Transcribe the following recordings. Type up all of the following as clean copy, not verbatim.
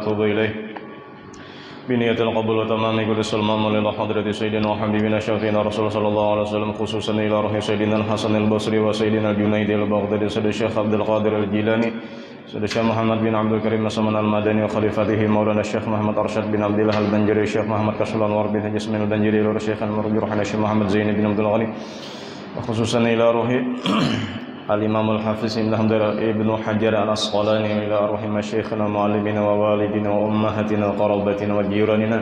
ونتوب إليه بنية القبول وتمام كل سلمان إلى حضرة سيدنا وحبيبنا شفيعنا رسول صلى الله عليه وسلم خصوصا إلى روح سيدنا الحسن البصري وسيدنا الجنيد البغدادي سيد الشيخ عبد القادر الجيلاني سيد الشيخ محمد بن عبد الكريم نسمان المدني وخليفته مولانا الشيخ محمد أرشد بن عبد الله البنجري الشيخ محمد كشف الأنوار بن جسم البنجري والشيخ المرجو الشيخ محمد زين بن عبد الغني وخصوصا إلى روح الإمام الحافظ ابن حجر العسقلاني إلى أرواح مشايخنا ومعلمنا ووالدنا وأمهاتنا وقرابتنا وجيراننا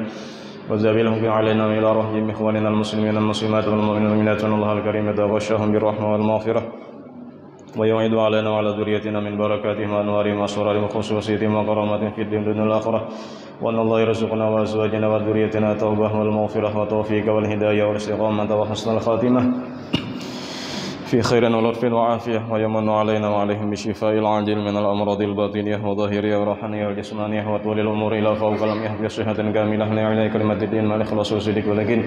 وزابلهم علينا إلى أرواح جميع إخواننا المسلمين المسلمات والمؤمنين والمؤمنات الله الكريم يتغشاهم بالرحمة والمغفرة ويعيد علينا وعلى ذريتنا من بركاتهم وأنوارهم وأسرارهم وخصوصيتهم وكراماتهم في الدين دون الآخرة وأن الله يرزقنا وأزواجنا وذريتنا التوبة والمغفرة والتوفيق والهداية والاستقامة وحسن الخاتمة في خير ولطف وعافية ويمن علينا وعليهم بشفاء العاجل من الأمراض الباطنية وظاهرية وروحانية وجسمانية وطول الأمور إلى فوق الأمية بصحة كاملة لإعلاء كلمة الدين مع الإخلاص والصدق واليقين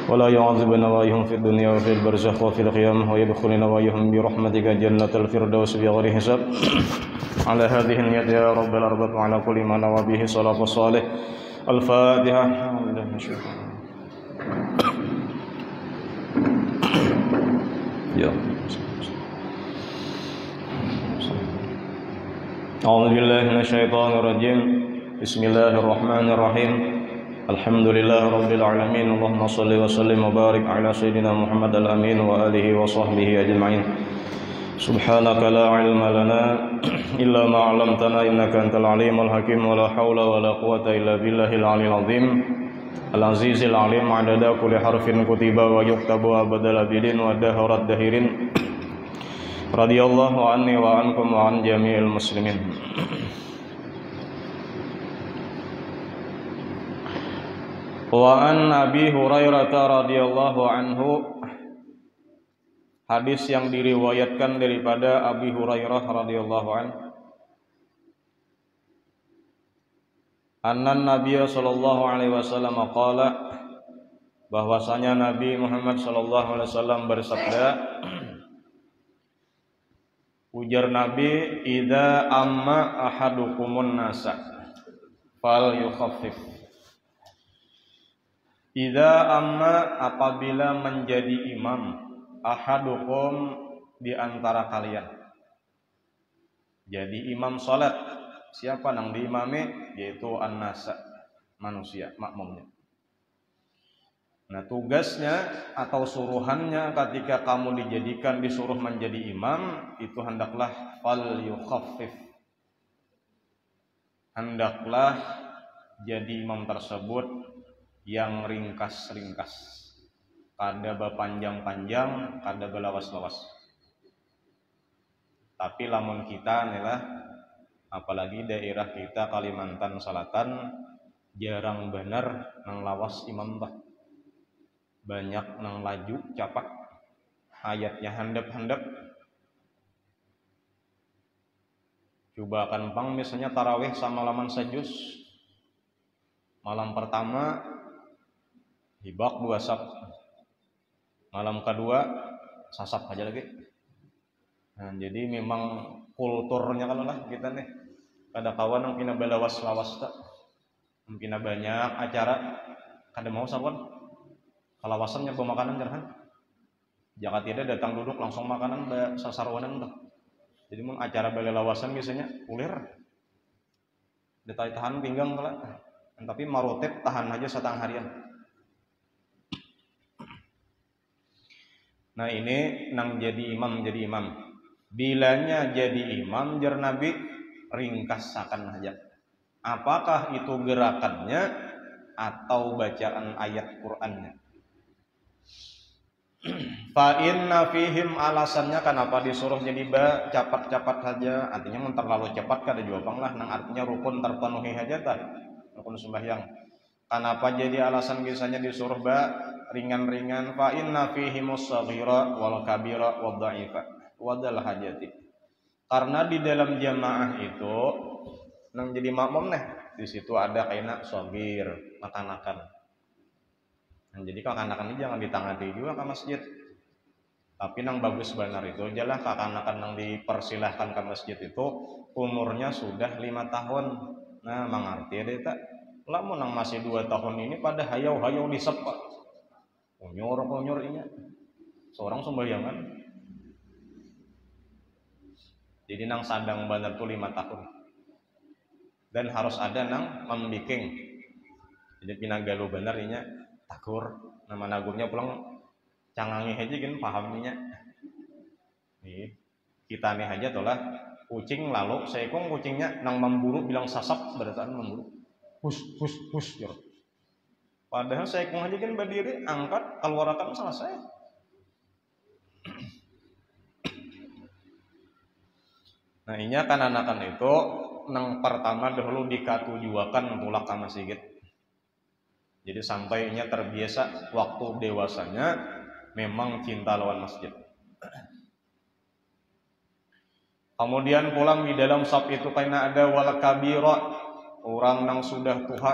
ولا يعذبنا وإياهم في الدنيا وفي البرزخ وفي القيامة ويدخلنا وإياهم برحمتك جنة الفردوس بغير حساب على هذه النية يا رب الأرباب وعلى كل ما نوى به صلاة الصالح الفاتحة. أعوذ بالله من الشيطان الرجيم بسم الله الرحمن الرحيم الحمد لله رب العالمين اللهم صل وسلم وبارك على سيدنا محمد الأمين وآله وصحبه أجمعين سبحانك لا علم لنا إلا ما علمتنا إنك أنت العليم الحكيم ولا حول ولا قوة إلا بالله العلي العظيم العزيز العليم عدد كل حرف كتب ويكتب أبد الأبدين ودهر الدهرين رضي الله عني وعنكم وعن جميع المسلمين. Wa an Abi Hurairah radhiyallahu anhu, hadis yang diriwayatkan daripada Abi Hurairah radhiyallahu anhu, anna Nabiya sallallahu alaihi wasallam qala, bahwasanya Nabi Muhammad sallallahu alaihi wasallam bersabda, ujar Nabi, idza amma ahadukumun nasa fal yukhaffif. Idza amma, apabila menjadi imam, ahadukum, di antara kalian. Jadi imam salat, siapa nang diimami? Yaitu an-nasa, manusia, makmumnya. Nah, tugasnya atau suruhannya ketika kamu disuruh menjadi imam, itu hendaklah fal yukhaffif. Hendaklah jadi imam tersebut yang ringkas-ringkas, kada berpanjang-panjang, kada belawas-lawas. Tapi lamun kita inilah, apalagi daerah kita Kalimantan Selatan, jarang benar nang lawas imam bah. Banyak nang laju capak, ayatnya handap-handap. Coba akan pang misalnya tarawih sama laman sajus, malam pertama hibak 2 sap, malam kedua sasap aja lagi. Nah, jadi memang kulturnya kalau lah kita nih, kada kawan yang pina belawas-lawas tak, pina banyak acara, kada mau sawan. Kalawasannya bawa makanan jangan, jangan tidak datang duduk langsung makanan sasarwanan dah. Jadi mun acara belelawasan biasanya ulir, tahan pinggang lah, tapi marotep tahan aja setengah harian. Nah ini nang jadi imam. Bilanya jadi imam, jar Nabi, ringkas akan aja. Apakah itu gerakannya atau bacaan ayat Qur'annya? Fa inna fihim, alasannya kenapa disuruh jadi cepat-cepat saja, artinya terlalu cepat kada juapang lah, nang artinya rukun terpenuhi saja tah, rukun sembahyang. Kenapa jadi alasan biasanya disuruh ringan-ringan? Fa inna fihimus shaghira wal kabira wad dha'ifa wadal hajati. Karena di dalam jamaah itu nang jadi makmum di situ ada kaina shaghir, makan-makan. Nah, jadi kakak-kakak ini jangan ditangani juga ke masjid. Tapi nang bagus benar itu ajalah kakak-kakak nang dipersilahkan ke masjid itu umurnya sudah 5 tahun. Nah, mengerti deh tak. Lamun nang masih 2 tahun ini pada hayau-hayau disepak. Kunyor inya. Seorang sembayangan. Jadi nang sadang bener tuh 5 tahun. Dan harus ada nang membiking. Jadi pinagalu bener inya takur. Nama nagurnya pulang cangangi aja kan pahaminya. Nih, kita nih aja tuh lah kucing lalu seekong kucingnya nang memburu bilang sasap berdasarkan memburu. Hus jor. Padahal seekong aja kan berdiri angkat keluarkan selesai. Nah, inya kan anakan itu nang pertama dahulu dikatujuakan tulak ka masjid. Jadi sampai inya terbiasa waktu dewasanya memang cinta lawan masjid. Kemudian pulang di dalam sab itu karena ada wal kabira, orang nang sudah tua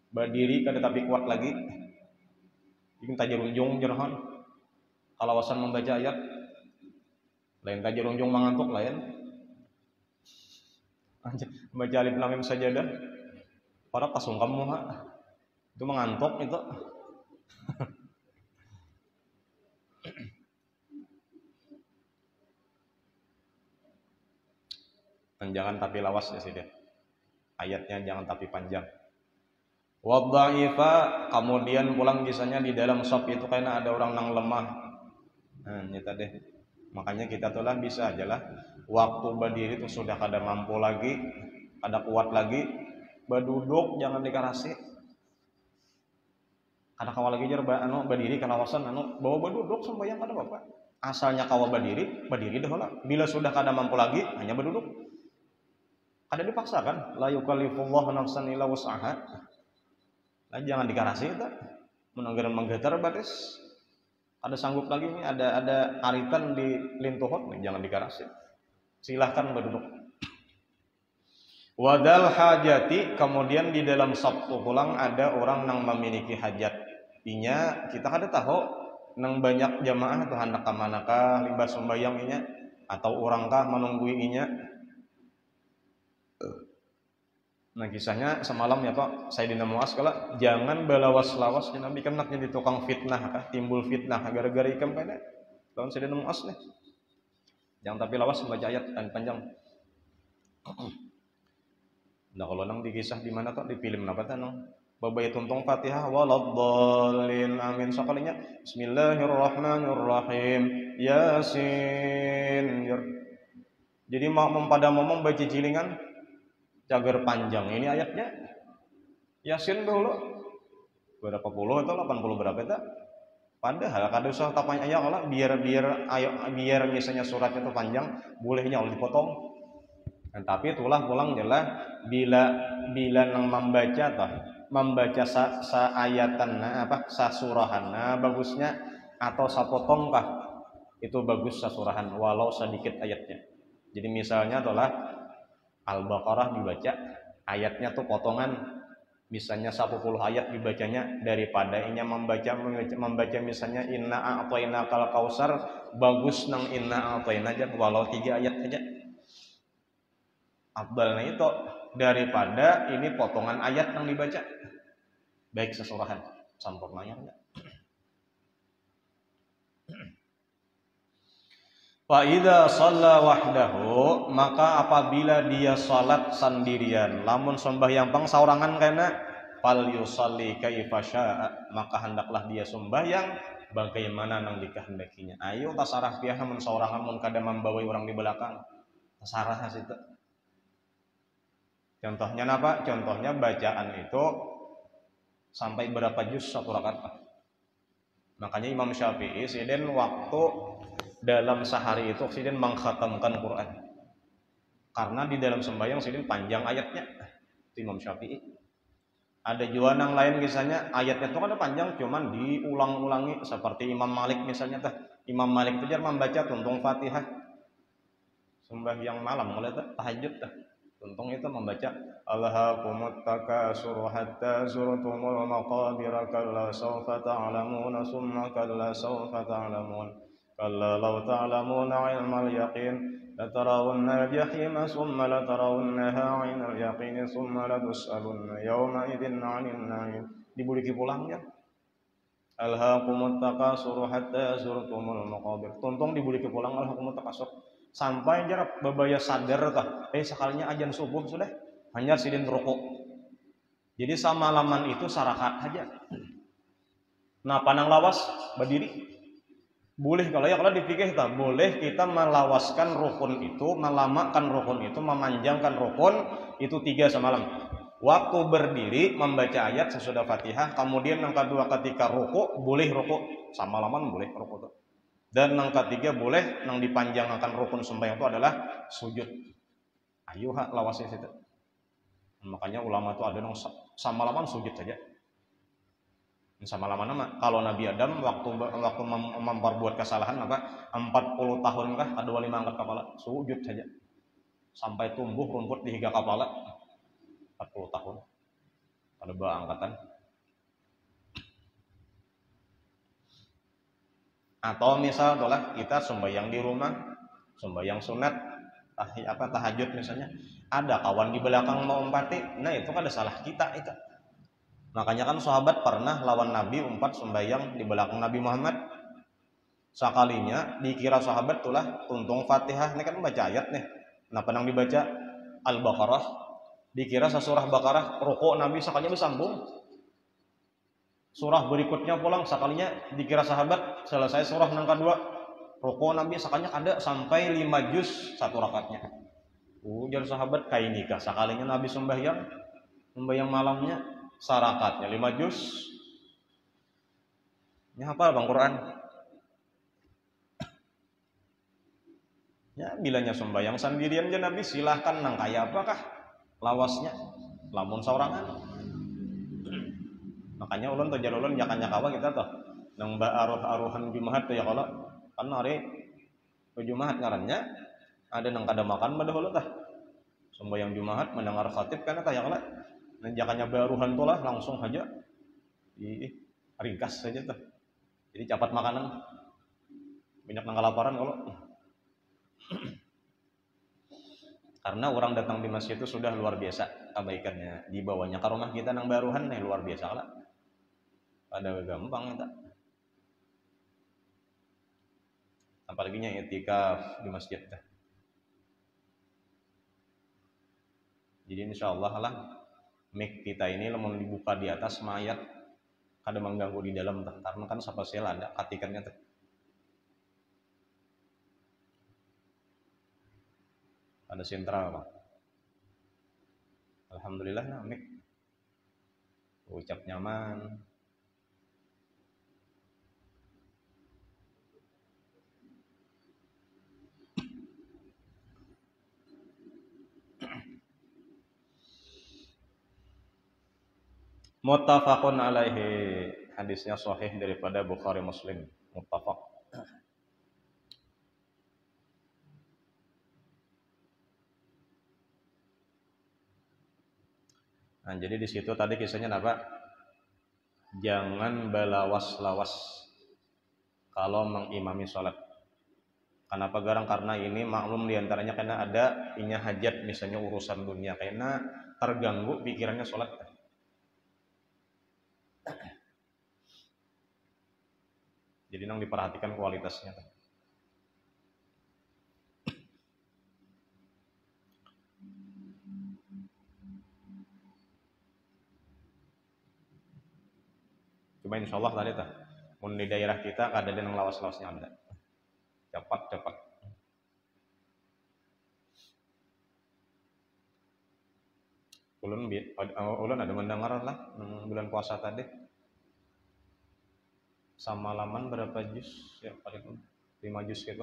berdiri kada tapi kuat lagi. Ingin tajarunjung jerahan. Kalawasan membaca ayat lain tajarunjung mengantuk lain. Baca alif lam mim sajadah. Para pasungkam muha. Itu mengantuk itu. Jangan tapi lawas ya sih dia. Ayatnya jangan tapi panjang. Wadha'ifa, kemudian pulang kisahnya di dalam shop itu karena ada orang nang lemah. Nah, nyata deh. Makanya kita tuh lah bisa aja lah. Waktu berdiri tuh sudah kada mampu lagi, kada kuat lagi, berduduk jangan dikarasi. Kada kawal lagi jar berdiri kalawasan bawa berduduk sembahyang kada apa-apa. Asalnya kawal berdiri dah lah. Bila sudah kada mampu lagi, hanya berduduk. Kada dipaksakan, la yukallifullahu nafsan illa wus'aha. Nah, jangan dikarasi itu. Menanggaran menggetar batis. Ada sanggup lagi nih, ada aritan di lintuhot, jangan dikarasi. Silahkan berduduk. Wadal hajati, kemudian di dalam sabtu pulang ada orang yang memiliki hajat. Inya kita kada tahu nang banyak jamaah atau hendak ka manakah limbah sembayang inya atau orangkah menunggui inya. Nah, kisahnya semalam ya Pak, Sayyidina Mu'az kala jangan belawas-lawas Nabi kan nak jadi tukang fitnah kah, timbul fitnah gara-gara ikam kada. Lawan Sayyidina Mu'az nih. Jangan tapi lawas membaca ayat dan panjang. Nah, kalau nang dikisah di mana tuh di film apa tuh nang babay tuntong Fatihah waladdallin amin sakalinya Bismillahirrahmanirrahim Yasin. Jadi mau pada momong baca cilingan cagar panjang ini ayatnya Yasin dulu berapa puluh atau 80 berapa itu padahal kada usah tapanya ayat lah biar misalnya suratnya itu panjang bolehnya oleh dipotong. Nah, tapi itulah pulang jelas bila nang membaca sa ayatan sa surahan bagusnya atau sa potong kah itu bagus sa surahan walau sedikit ayatnya. Jadi misalnya adalah Al-Baqarah dibaca ayatnya tuh potongan misalnya 10 ayat dibacanya daripada inya membaca misalnya inna a'tainakal kausar bagus nang inna a'taina aja walau 3 ayat aja afdalnya itu daripada ini potongan ayat yang dibaca baik sesurahan sampurnanya enggak. Fa idza shalla wahdahu maka apabila dia salat sendirian lamun sembahyang pang saurangan kana fal yusalli kaifa syaa maka hendaklah dia sembahyang bagaimana nang dikehendakinya. Ayo tasarah piah mun saurangan mun kada membawa orang di belakang. Tasarah situ. Contohnya apa? Contohnya bacaan itu sampai berapa juz satu rakaat. Makanya Imam Syafi'i siden waktu dalam sehari itu Sidin mengkhatamkan Quran karena di dalam sembahyang Sidin panjang ayatnya itu Imam Syafi'i. Ada juga yang lain misalnya ayatnya itu kan panjang cuman diulang-ulangi seperti Imam Malik misalnya Imam Malik itu jar membaca tuntung Fatihah sembahyang malam mulai tahajud tuntung itu membaca Alhaakumut takasur hatta zurtumul maqabira kalla sawfa ta'lamun summa kalla sawfa ta'lamun كلا لو تعلمون علم اليقين لترون الجحيم ثم لترونها عين اليقين ثم لتسألن يومئذ عن النعيم. Dibuliki pulangnya. Alhaakumut takasur hatta zurtumul maqabir. Tontong dibuliki pulang alhaakumut takasur sampai jarak babaya sadar tah. Sekalinya ajan subuh sudah hanya sidin rokok. Jadi samalaman itu sarakat aja. Nah panang lawas berdiri. Boleh kalau dipikir tak boleh kita melawaskan rukun itu, melamakan rukun itu, memanjangkan rukun itu 3 semalam. Waktu berdiri membaca ayat sesudah Fatihah, kemudian yang kedua ketika rukuk boleh rukuk samalaman boleh rukuk. Dan yang ketiga boleh yang dipanjangkan rukun sembahyang itu adalah sujud. Ayo lawasnya situ. Makanya ulama itu ada yang samalaman sujud saja. Sama lama-lama kalau Nabi Adam waktu memperbuat kesalahan 40 tahun kah kedua 5 angkat kepala sujud saja sampai tumbuh rumput di 3 kepala 40 tahun pada dua angkatan. Atau misal itulah kita sembahyang di rumah, sembahyang sunat tahajud misalnya, ada kawan di belakang mau umpati, nah itu kan ada salah kita itu. Makanya kan sahabat pernah lawan Nabi umpat sembahyang di belakang Nabi Muhammad. Sekalinya dikira sahabat tulah tuntung Fatihah, ini kan baca ayat nih. Nah penang dibaca Al-Baqarah, dikira sesurah Baqarah, rukuk Nabi sekalinya bersambung. Surah berikutnya pulang sekalinya dikira sahabat selesai surah yang kedua, rukuk Nabi sekalinya ada sampai 5 juz satu rakaatnya. Ujar sahabat kayak nikah sekalinya Nabi sembahyang malamnya sarakatnya 5 juz. Ini hafal Bang Quran. Ya bilanya sembahyang sendirian aja Nabi silahkan nang kaya apakah lawasnya lamun saurangan. Makanya ulun tuh ulun nyakan kawa kita tuh nang aruhan Jumat tuh ya kalau kan hari Jumat ngarannya ada nang kada makan pada ulun tah. Sembahyang Jumat mendengar khatib kan tah ya kalau nanjakannya baruhan tuh lah langsung aja ringkas saja tuh. Jadi cepat makanan. Banyak nang kelaparan kalau. Karena orang datang di masjid itu sudah luar biasa kebaikannya. Dibawanya ke rumah kita nang baruhan nih luar biasa lah. Pada gampang itu. Apalagi nya i'tikaf di masjid teh. Jadi insyaallah lah mic kita ini lemon dibuka di atas mayat kada mengganggu di dalam karena kan spasial ada katikannya tuh. Ada sentral Pak. Alhamdulillah nah mic ucap nyaman. Muttafaqun alaihi, hadisnya sahih daripada Bukhari Muslim, muttafaq. Nah, jadi di situ tadi kisahnya apa? Jangan balawas-lawas kalau mengimami sholat. Kenapa garang? Karena ini maklum diantaranya karena ada inya hajat misalnya urusan dunia karena terganggu pikirannya sholat. Jadi nang diperhatikan kualitasnya. Cuma insya Allah tadi tuh, di daerah kita ada yang lawas-lawasnya ada. Cepat. Ulun ada mendengar lah bulan puasa tadi. Sama laman berapa juz ya paling 5 juz gitu.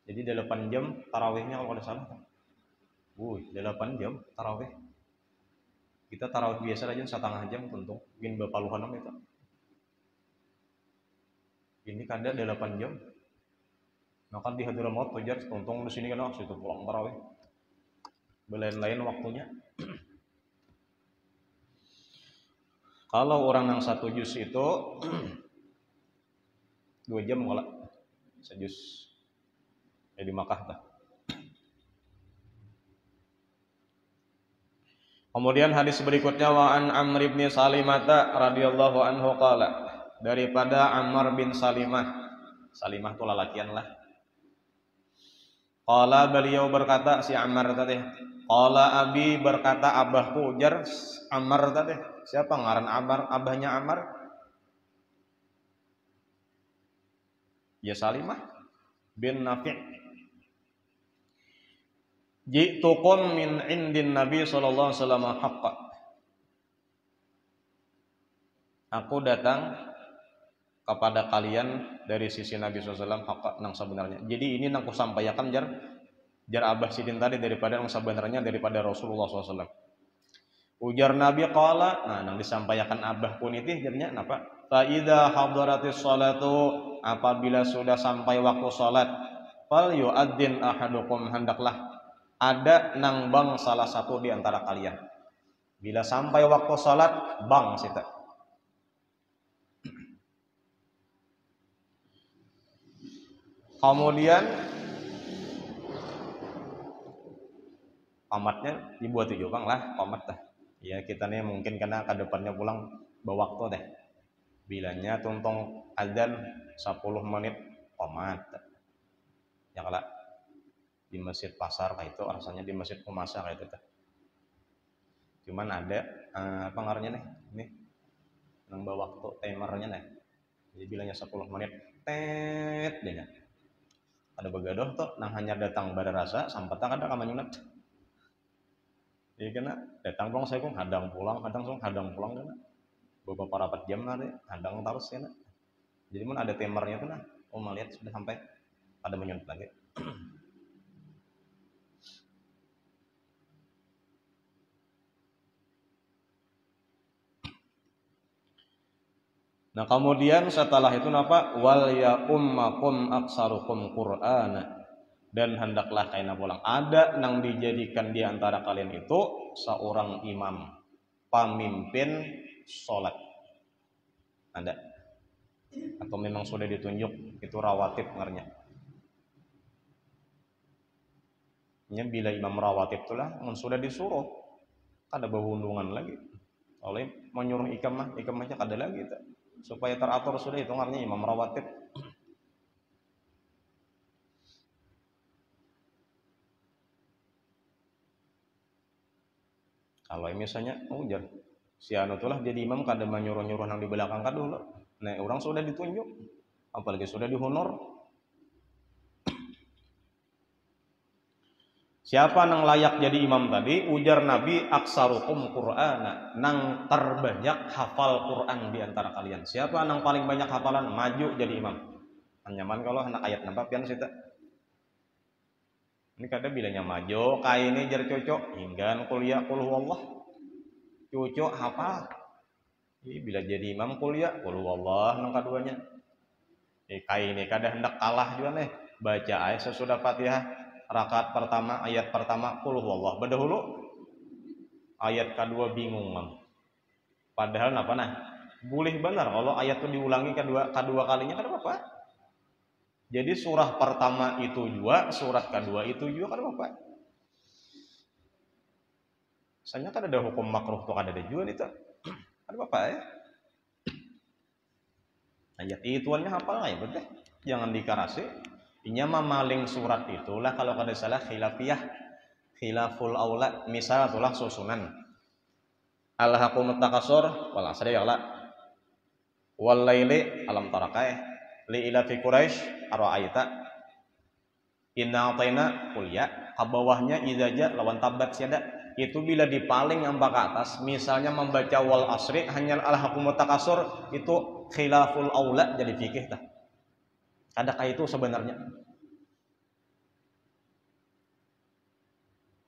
Jadi 8 jam tarawihnya kalau ada salah. 8 jam tarawih. Kita tarawih biasa aja 1,5 jam tentu. Bikin bapaluhan itu. Ini kada 8 jam. Maka di Hadramaut tujar tuntung di sini kan situ pulang tarawih. Belain-lain waktunya. Kalau orang yang 1 juz itu 2 jam kalau sejus di Makkah tah. Kemudian hadis berikutnya wa an Amr bin Salimah radhiyallahu anhu qala, daripada Ammar bin Salimah. Salimah itu lalakian lah. Qala beliau berkata si Ammar tadi. Qala abi berkata abahku, ujar Ammar tadi. Siapa ngaran Ammar? Abahnya Ammar? Ya Salimah bin Nafi'. Ji'tukum min indin Nabi sallallahu alaihi wasallam haqqa. Aku datang kepada kalian dari sisi Nabi sallallahu alaihi wasallam haqqa nang sebenarnya. Jadi ini nang ku sampaikan jar Abah Sidin tadi daripada nang sebenarnya daripada Rasulullah sallallahu alaihi wasallam. Ujar Nabi qala, nah nang disampaikan Abah pun itu jarnya napa? Fa idza hadaratis salatu, apabila sudah sampai waktu salat, fal yu'adzin ahadukum, hendaklah ada nang bang salah satu di antara kalian. Bila sampai waktu salat, bang sita. Kemudian pamatnya dibuat tujuh bang lah, pamat dah. Ya kita nih mungkin karena ke depannya pulang bawa waktu deh. Bilanya tuntong azan 10 menit pamat. Ya kalau di masjid pasar kayak itu, rasanya di masjid Pemasa kayak itu. Cuman ada apa ngarannya nih nang bawa waktu timernya nih. Jadi bilangnya 10 menit tet deh. Ada begadoh tuh nang hanya datang pada rasa sampai tak ada kamanyunat. Jadi kena datang pulang saya kok hadang pulang kena. Beberapa rapat jam nanti hadang terus kena. Jadi mun ada timernya tuh nah, melihat sudah sampai pada menyunat lagi. Nah kemudian setelah itu napa wal ya ummakum aksarukum qur'ana, dan hendaklah kaina pulang ada nang dijadikan di antara kalian itu seorang imam pemimpin salat, ada atau memang sudah ditunjuk itu rawatib ngarnya. Bila imam rawatib itulah sudah disuruh kada berhubungan lagi oleh menyuruh ikamahnya kada lagi tak. Supaya teratur sudah itu ngarnya imam rawatib. Kalau misalnya ujar si anu itulah jadi imam kada menyuruh-nyuruh nang di belakang kada dulu. Nah, orang sudah ditunjuk apalagi sudah dihonor. Siapa nang layak jadi imam tadi? Ujar Nabi aksarukum Qur'ana, nang terbanyak hafal Quran di antara kalian. Siapa nang paling banyak hafalan maju jadi imam. Nyaman kalau anak ayat nampak pian sita. Ini kada bilanya maju, kai ini jar cocok hingga kuliah qul huwallah. Cocok hafal. Bila jadi imam kuliah qul huwallah nang kaduanya. Kai ini kada hendak kalah juga nih. Baca ayat sesudah Fatihah. Rakaat pertama, ayat pertama qul huwallah. Badahulu ayat kedua bingung, Mam. Padahal apa nah? Boleh benar kalau ayat itu diulangi kedua kalinya kada apa-apa. Jadi surah pertama itu juga, surat kedua itu juga kada apa-apa. Soalnya kan ada hukum makruh tuh kada ada juga nih tuh. Kada apa-apa ya. Ayat ituannya hafal ya betul. Jangan dikarasi. Inya mamaling surat itulah kalau kada salah khilaful aula, misal itulah susunan alhaqumut takasur wal asri ya la wal laili alam tarakai li ila fi quraish ara'aita inna ataina qul ya, kabawahnya idza lawan tabat siada. Itu bila dipaling yang ke atas misalnya membaca wal asri hanya alhaqumut takasur itu khilaful aula jadi fikih dah. Adakah itu sebenarnya?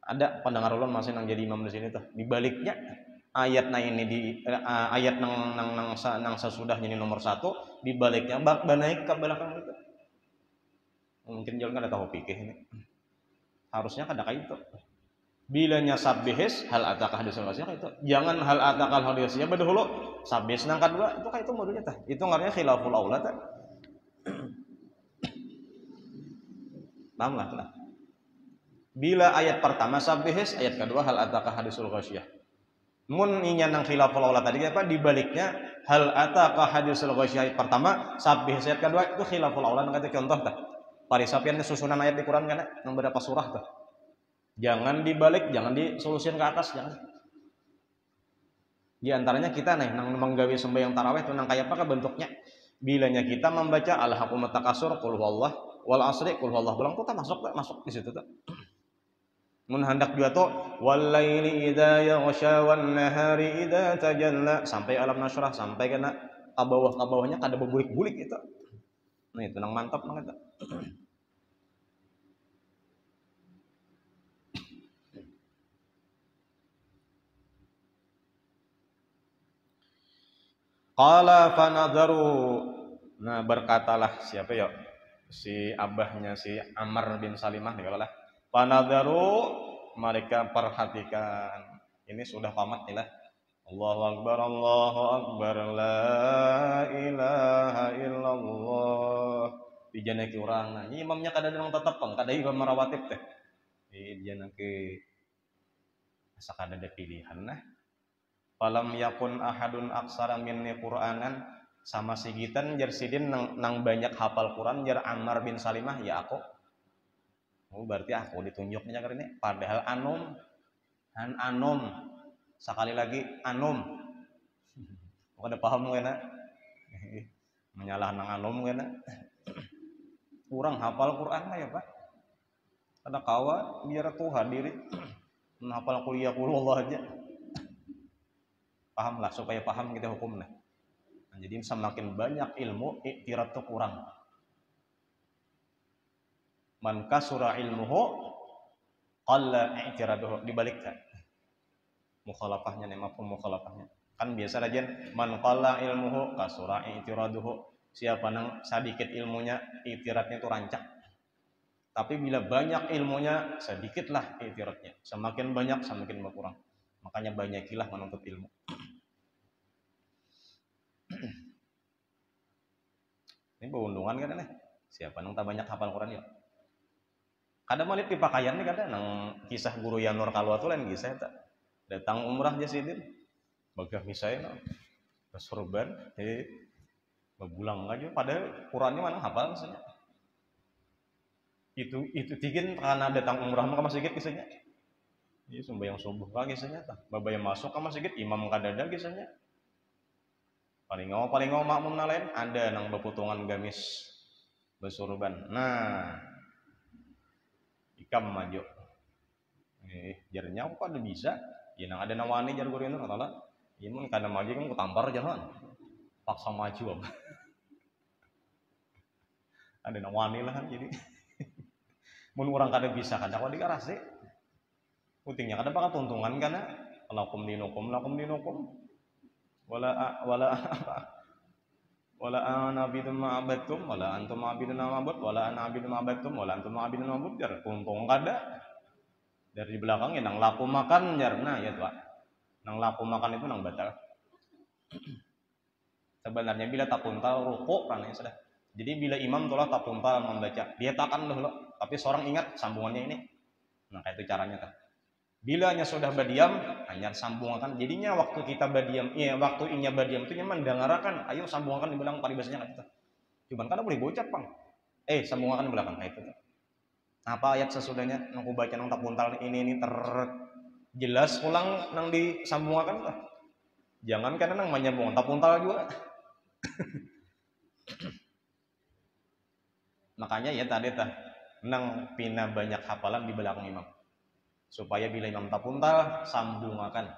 Ada pendengar ulun masih nang jadi imam di sini tuh. Di baliknya ayat ini di ayat nang sesudahnya ini nomor 1, di baliknya naik ke belakang itu. Mungkin jangan kada tahu fikih ini. Harusnya kada kayak itu. Bilanya sabbihis hal ataqah hadisul wasiyah itu. Jangan hal ataqal hadisnya badahulu sabbihis nang kedua itu kayak itu modulnya tah. Itu ngaranya khilaful aula tah. Paham lah. Bila ayat pertama sabbihis, ayat kedua hal ataka hadisul ghasyiyah. Mun inya nang khilaful aula tadi apa dibaliknya hal ataka hadisul ghasyiyah ayat pertama, sabbihis ayat kedua itu khilaful aula nang kata contoh tah. Parisapian susunan ayat di Quran kana nang berapa surah tah. Jangan dibalik, jangan disolusikan ke atas, jangan. Di antaranya kita nih nang menggawe sembahyang tarawih itu nang kayak apa bentuknya? Bilanya kita membaca al-haqqum takasur qul huwallah wal asri qul huwallah belang tuh masuk di situ tuh. Mun hendak juga tuh walaili idza yaghsha wan nahari idza tajalla sampai alam nasrah sampai kena ke bawahnya kada berbulik-bulik itu. Nah itu nang mantap nang eta. Qala fanadharu. Nah berkatalah siapa ya? Si abahnya si Ammar bin Salimah nih kalau lah. Panadaru mereka perhatikan. Ini sudah pamat nih lah. Allahu Akbar la ilaha illallah. Dijanaki urang. Nah, ini imamnya kada nang tetep pang, kada imam marawatib teh. Dijanaki asa kada ada pilihan nah. Falam yakun ahadun aksara minni Qur'anan sama sigitan jar sidin nang banyak hafal Quran jar Ammar bin Salimah ya aku. Oh, berarti aku ditunjuknya karena ini padahal anum sekali lagi anum ada paham kena menyalah nang anum kena kurang hafal Quran lah ya Pak ada kawa biar tuh hadiri menghafal kuliah Allah aja paham lah supaya paham kita hukumnya nah, jadi semakin banyak ilmu iktirat tuh kurang man kasura ilmuhu qalla i'tiraduhu dibalikkan mukhalafahnya nih mafhum mukhalafahnya kan biasa aja man qalla ilmuhu kasura i'tiraduhu siapa nang sedikit ilmunya i'tiradnya itu rancak tapi bila banyak ilmunya sedikitlah i'tiradnya semakin banyak semakin berkurang makanya banyakilah menuntut ilmu ini beundungan kan nih siapa nang tak banyak hafal Quran ya kada malit di pakaian nih kada nang kisah guru Yanur Kalwa tuh lain kisah tak datang umrah aja sidin bagah misalnya kesurban bebulang aja padahal Qurannya mana hafal misalnya itu tigin karena datang umrah ke masjid kisahnya ini sembahyang subuh lah kisahnya tak babaya masuk ke masjid imam kada ada kisahnya paling ngau makmum lain ada nang beputungan gamis besurban nah ikam maju jarnya kok ada bisa ya nang ada nawani jar guru itu kata ya mun kada maju kan kutampar jangan paksa maju apa ada nawani lah kan jadi mun orang kada bisa kada kok dikarase putingnya kada bakal tuntungan kana lakum dinukum wala ana abidun ma'abadtum wala antum abidun ma'abud wala ana abidun ma'abadtum wala antum abidun ma'abud jar untung kada dari belakang ya nang laku makan jar nah ya tuh nang laku makan itu nang batal sebenarnya bila tapuntal ruku karena sudah jadi bila imam tulah tapuntal membaca dia takkan loh tapi seorang ingat sambungannya ini nah kayak itu caranya kan bila nya sudah badiam hanya sambungkan jadinya waktu kita badiam waktu inya badiam itu nyaman dengarkan ayo sambungkan dibilang paribasanya kita cuman kan boleh bocap bang sambungkan di belakang kayak itu apa ayat sesudahnya nang ku baca nang tapuntal ini terjelas ulang nang disambungkan lah jangan karena nang menyambung tapuntal juga makanya ya tadi nang pina banyak hafalan di belakang imam supaya bila imam tapuntal sambungakan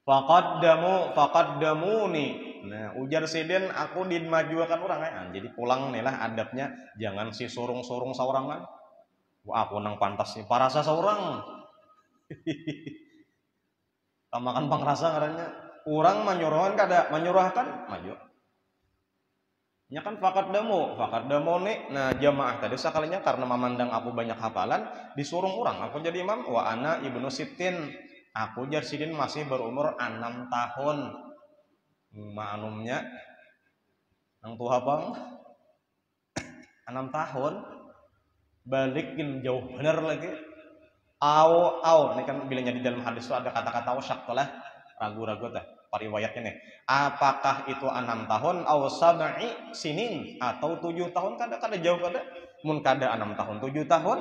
faqaddamuni nah ujar sidin aku dimajuakan orang jadi pulang nih lah adabnya jangan si surung-surung saurangan wah aku nang pantas nih parasa seorang tamakan pangrasa ngarannya orang menyuruhkan maju nya kan fakat damo nih nah jamaah tadi sekalinya karena memandang aku banyak hafalan disuruh orang aku jadi imam wa ana ibnu sittin aku jar sidin masih berumur 6 tahun maknumnya nang tua bang 6 tahun balikin jauh bener lagi. Au ini kan bilangnya di dalam hadis itu ada kata-kata wasyak lah, ragu-ragu teh pariwayatnya nih. Apakah itu 6 tahun au sab'i sinin atau 7 tahun? Kada jauh kada. Mun kada 6 tahun 7 tahun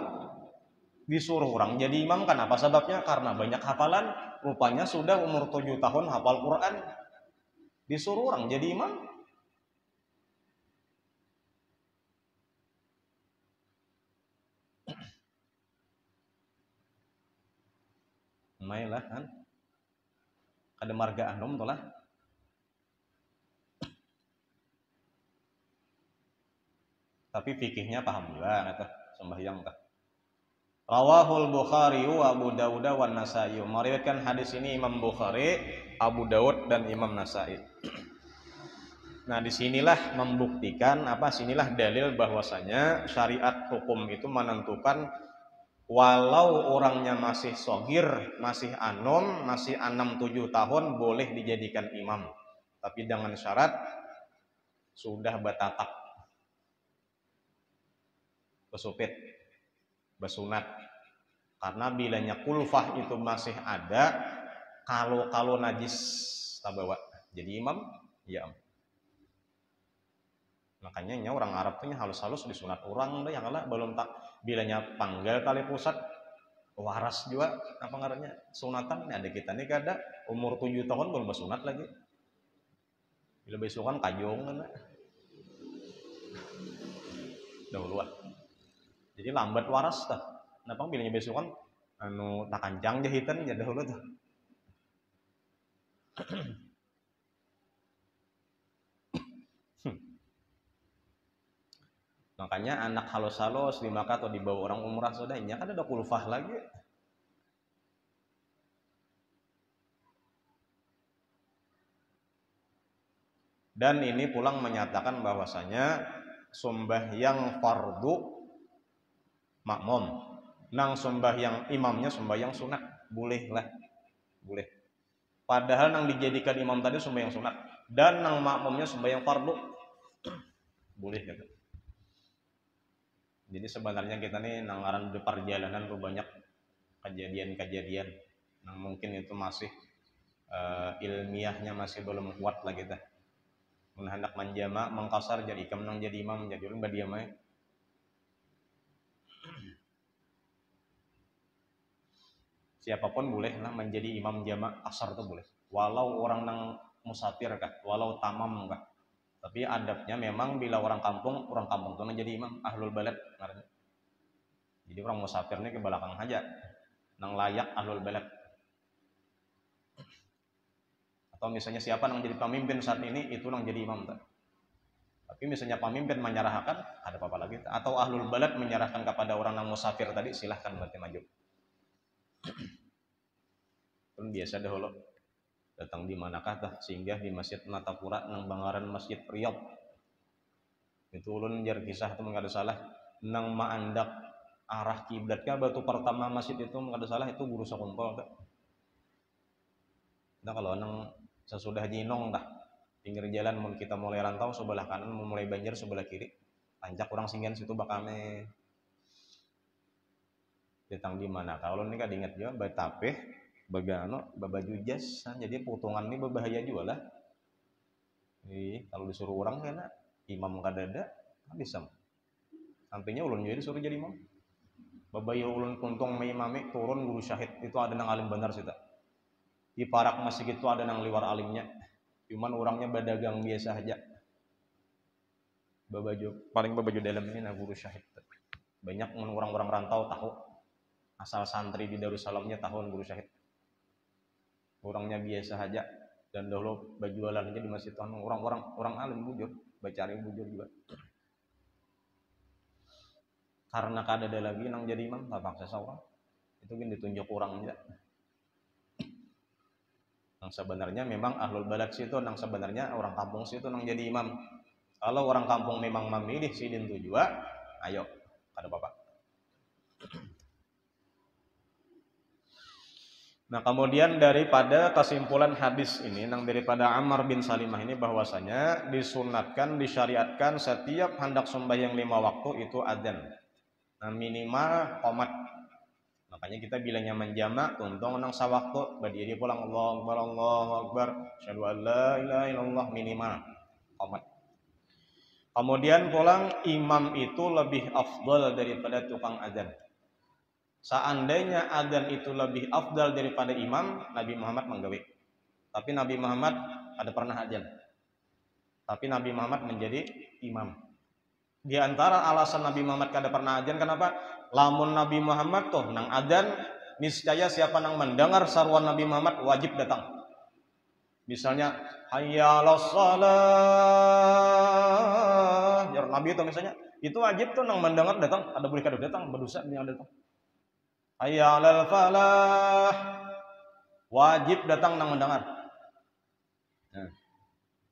disuruh orang jadi imam. Kenapa sebabnya? Karena banyak hafalan. Rupanya sudah umur 7 tahun hafal Quran. Disuruh orang jadi imam. Mailah kan. Kada marga anom tuh lah. Tapi fikihnya paham juga kata sembahyang kata. Rawahul Bukhari wa Abu Dawud wa Nasa'i. Meriwayatkan hadis ini Imam Bukhari, Abu Dawud dan Imam Nasa'i. Nah, disinilah membuktikan sinilah dalil bahwasanya syariat hukum itu menentukan walau orangnya masih sogir, masih anom, masih 6-7 tahun boleh dijadikan imam. Tapi dengan syarat sudah batatak, besupit, besunat. Karena bilanya kulfah itu masih ada, kalau najis tabawa jadi imam, ya. Makanya orang Arab tuh halus-halus disunat orang deh, yang lah belum tak bilanya panggal tali pusat waras juga ngarannya sunatan. Ada kita nih kada umur 7 tahun belum bersunat lagi. Bila besokan kajong kan. Dahulu jadi lambat waras tah. Kenapa bilanya besokan tak kancang jahitan ya dahulu tuh. Makanya anak halus-halus di Makkah atau dibawa orang umrah sodanya kan ada kulfah lagi. Dan ini pulang menyatakan bahwasanya sembahyang fardu makmum, nang sembahyang imamnya sembahyang sunat, boleh lah, boleh. Padahal nang dijadikan imam tadi sembahyang sunat dan nang makmumnya sembahyang fardu, boleh gitu. Jadi sebenarnya kita nih nangaran di perjalanan tuh banyak kejadian-kejadian yang mungkin itu masih ilmiahnya masih belum kuat lah kita. Hendak menjama mengkasar jadi ikam nang jadi imam jadi ulun badiamai. Siapapun boleh lah menjadi imam jama kasar tuh boleh. Walau orang nang musafir kah, walau tamam kah. Tapi adabnya memang bila orang kampung tuh jadi imam ahlul balad. Jadi orang musafirnya ke belakang aja, nang layak ahlul balad. Atau misalnya siapa nang jadi pemimpin saat ini itu nang jadi imam tak. Tapi misalnya pemimpin menyerahkan ada apa-apa lagi. Atau ahlul balad menyerahkan kepada orang nang musafir tadi silahkan berarti maju. Kan biasa dahulu datang di manakah tah singgah di Masjid Natapura nang bangaran Masjid Riyadh. Itu ulun jar kisah itu mengada salah nang maandak arah kiblat ka batu pertama masjid itu mengada salah itu guru sakumpul tah. Nah kalau nang sesudah jinong tah pinggir jalan mun kita mulai rantau sebelah kanan mulai banjir sebelah kiri. Tanjak orang singgan situ bakame. Datang di mana? Kalau ini kan diingat juga betapeh bagano babaju jas jadi potongan ini berbahaya juga lah. Kalau disuruh orang kena imam kadada bisa sampainya ulun jadi disuruh jadi imam babaya ulun kuntung imami turun guru syahid itu ada nang alim benar sih tak di parak masjid itu ada nang liwar alimnya cuman orangnya berdagang biasa aja paling babaju dalam ini nah guru syahid banyak orang-orang rantau tahu asal santri di Darussalamnya tahun guru syahid orangnya biasa aja dan dahulu berjualan aja di masjid itu orang alim bujur bacari bujur juga karena kada ada lagi nang jadi imam tak paksa seorang itu kan ditunjuk orang aja nang sebenarnya memang ahlul balad situ nang sebenarnya orang kampung situ nang jadi imam kalau orang kampung memang memilih sidin tujuan ayo kada apa-apa. Nah, kemudian daripada kesimpulan hadis ini, daripada Ammar bin Salimah ini bahwasanya disunatkan, disyariatkan setiap hendak sembahyang 5 waktu itu adzan. Nah, minimal qomat. Makanya kita bilangnya menjamak tuntung nang sawaktu berdiri pulang Allahu Akbar, asyhadu an la ilaha illallah minimal qomat. Kemudian pulang imam itu lebih afdal daripada tukang adzan. Seandainya adzan itu lebih afdal daripada imam, Nabi Muhammad menggawe. Tapi Nabi Muhammad ada pernah adzan. Tapi Nabi Muhammad menjadi imam. Di antara alasan Nabi Muhammad kada pernah adzan kenapa? Lamun Nabi Muhammad tuh nang adzan, niscaya siapa nang mendengar saruan Nabi Muhammad wajib datang. Misalnya hayya 'alas shalah. Ya Nabi itu misalnya, itu wajib tuh nang mendengar datang, ada boleh kada datang, berdosa yang datang. Hayya 'alal falah. Wajib datang nang mendengar. Nah,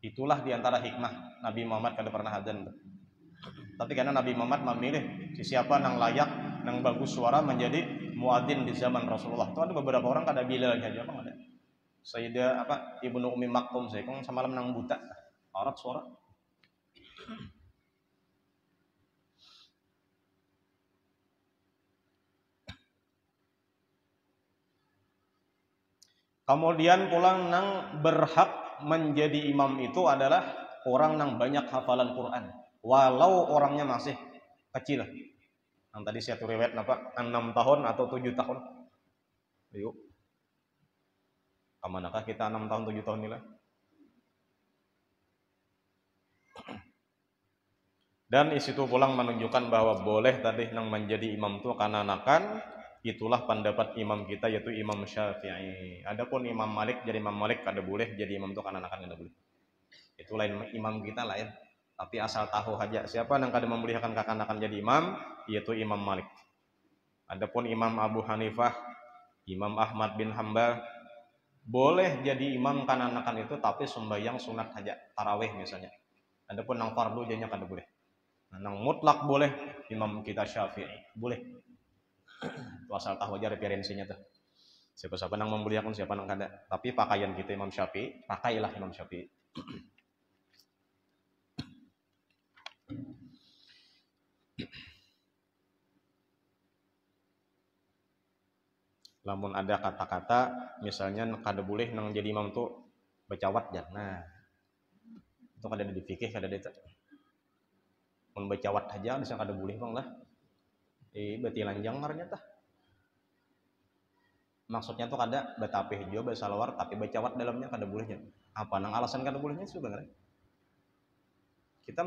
itulah diantara hikmah Nabi Muhammad kada pernah adzan. Tapi karena Nabi Muhammad memilih siapa nang layak, nang bagus suara menjadi muadzin di zaman Rasulullah. Itu ada beberapa orang kada Bilalnya aja bang ada. Sayyidah Ibnu Ummi Maktum saya kong semalam nang buta, aurat suara. Kemudian pulang nang berhak menjadi imam itu adalah orang nang banyak hafalan Quran, walau orangnya masih kecil. Yang tadi saya tuh riwayat 6 tahun atau 7 tahun. Yuk. Kemanakah kita 6 tahun 7 tahun nila? Dan isitu pulang menunjukkan bahwa boleh tadi nang menjadi imam itu kanak-kanakan. Itulah pendapat imam kita yaitu Imam Syafi'i. Adapun Imam Malik jadi Imam Malik kada boleh jadi imam itu kanak-kanakan kada boleh. Itu lain imam kita lain. Tapi asal tahu aja siapa yang kada membolehkan kanak-kanakan jadi imam yaitu Imam Malik. Adapun Imam Abu Hanifah, Imam Ahmad bin Hambal boleh jadi imam kanak-kanakan itu tapi sembahyang sunat saja, tarawih misalnya. Adapun nang fardu jadinya kada boleh. Nah, nang mutlak boleh imam kita Syafi'i, boleh. Itu asal tahu aja referensinya tuh. Siapa-siapa nang membolehkan siapa nang kada. Tapi pakaian kita Imam Syafi'i, pakailah Imam Syafi'i. Lamun ada kata-kata misalnya kada boleh nang jadi imam tuh bacawat ya. Nah, itu kada di fikih kada ada. Mun bacawat aja bisa kada boleh bang lah. Berarti lanjang marnya tah. Maksudnya tuh kada betapih juga basalawar tapi bacawat dalamnya kada bolehnya. Apa nang alasan kada bolehnya sebenarnya? Kita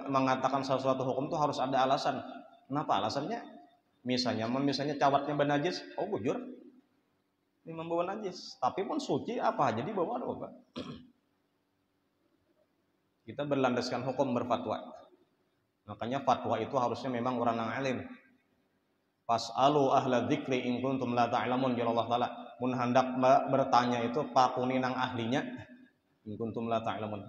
mengatakan sesuatu hukum tuh harus ada alasan. Kenapa alasannya? Misalnya cawatnya benajis, oh bujur. Ini membawa najis, tapi pun suci apa aja dibawa ada apa? Kita berlandaskan hukum berfatwa. Makanya fatwa itu harusnya memang orang yang alim. Fas'alu ahla dzikri in kuntum la ta'lamun ya Allah taala. Mun hendak bertanya itu pakuni nang ahlinya in kuntum la ta'lamun.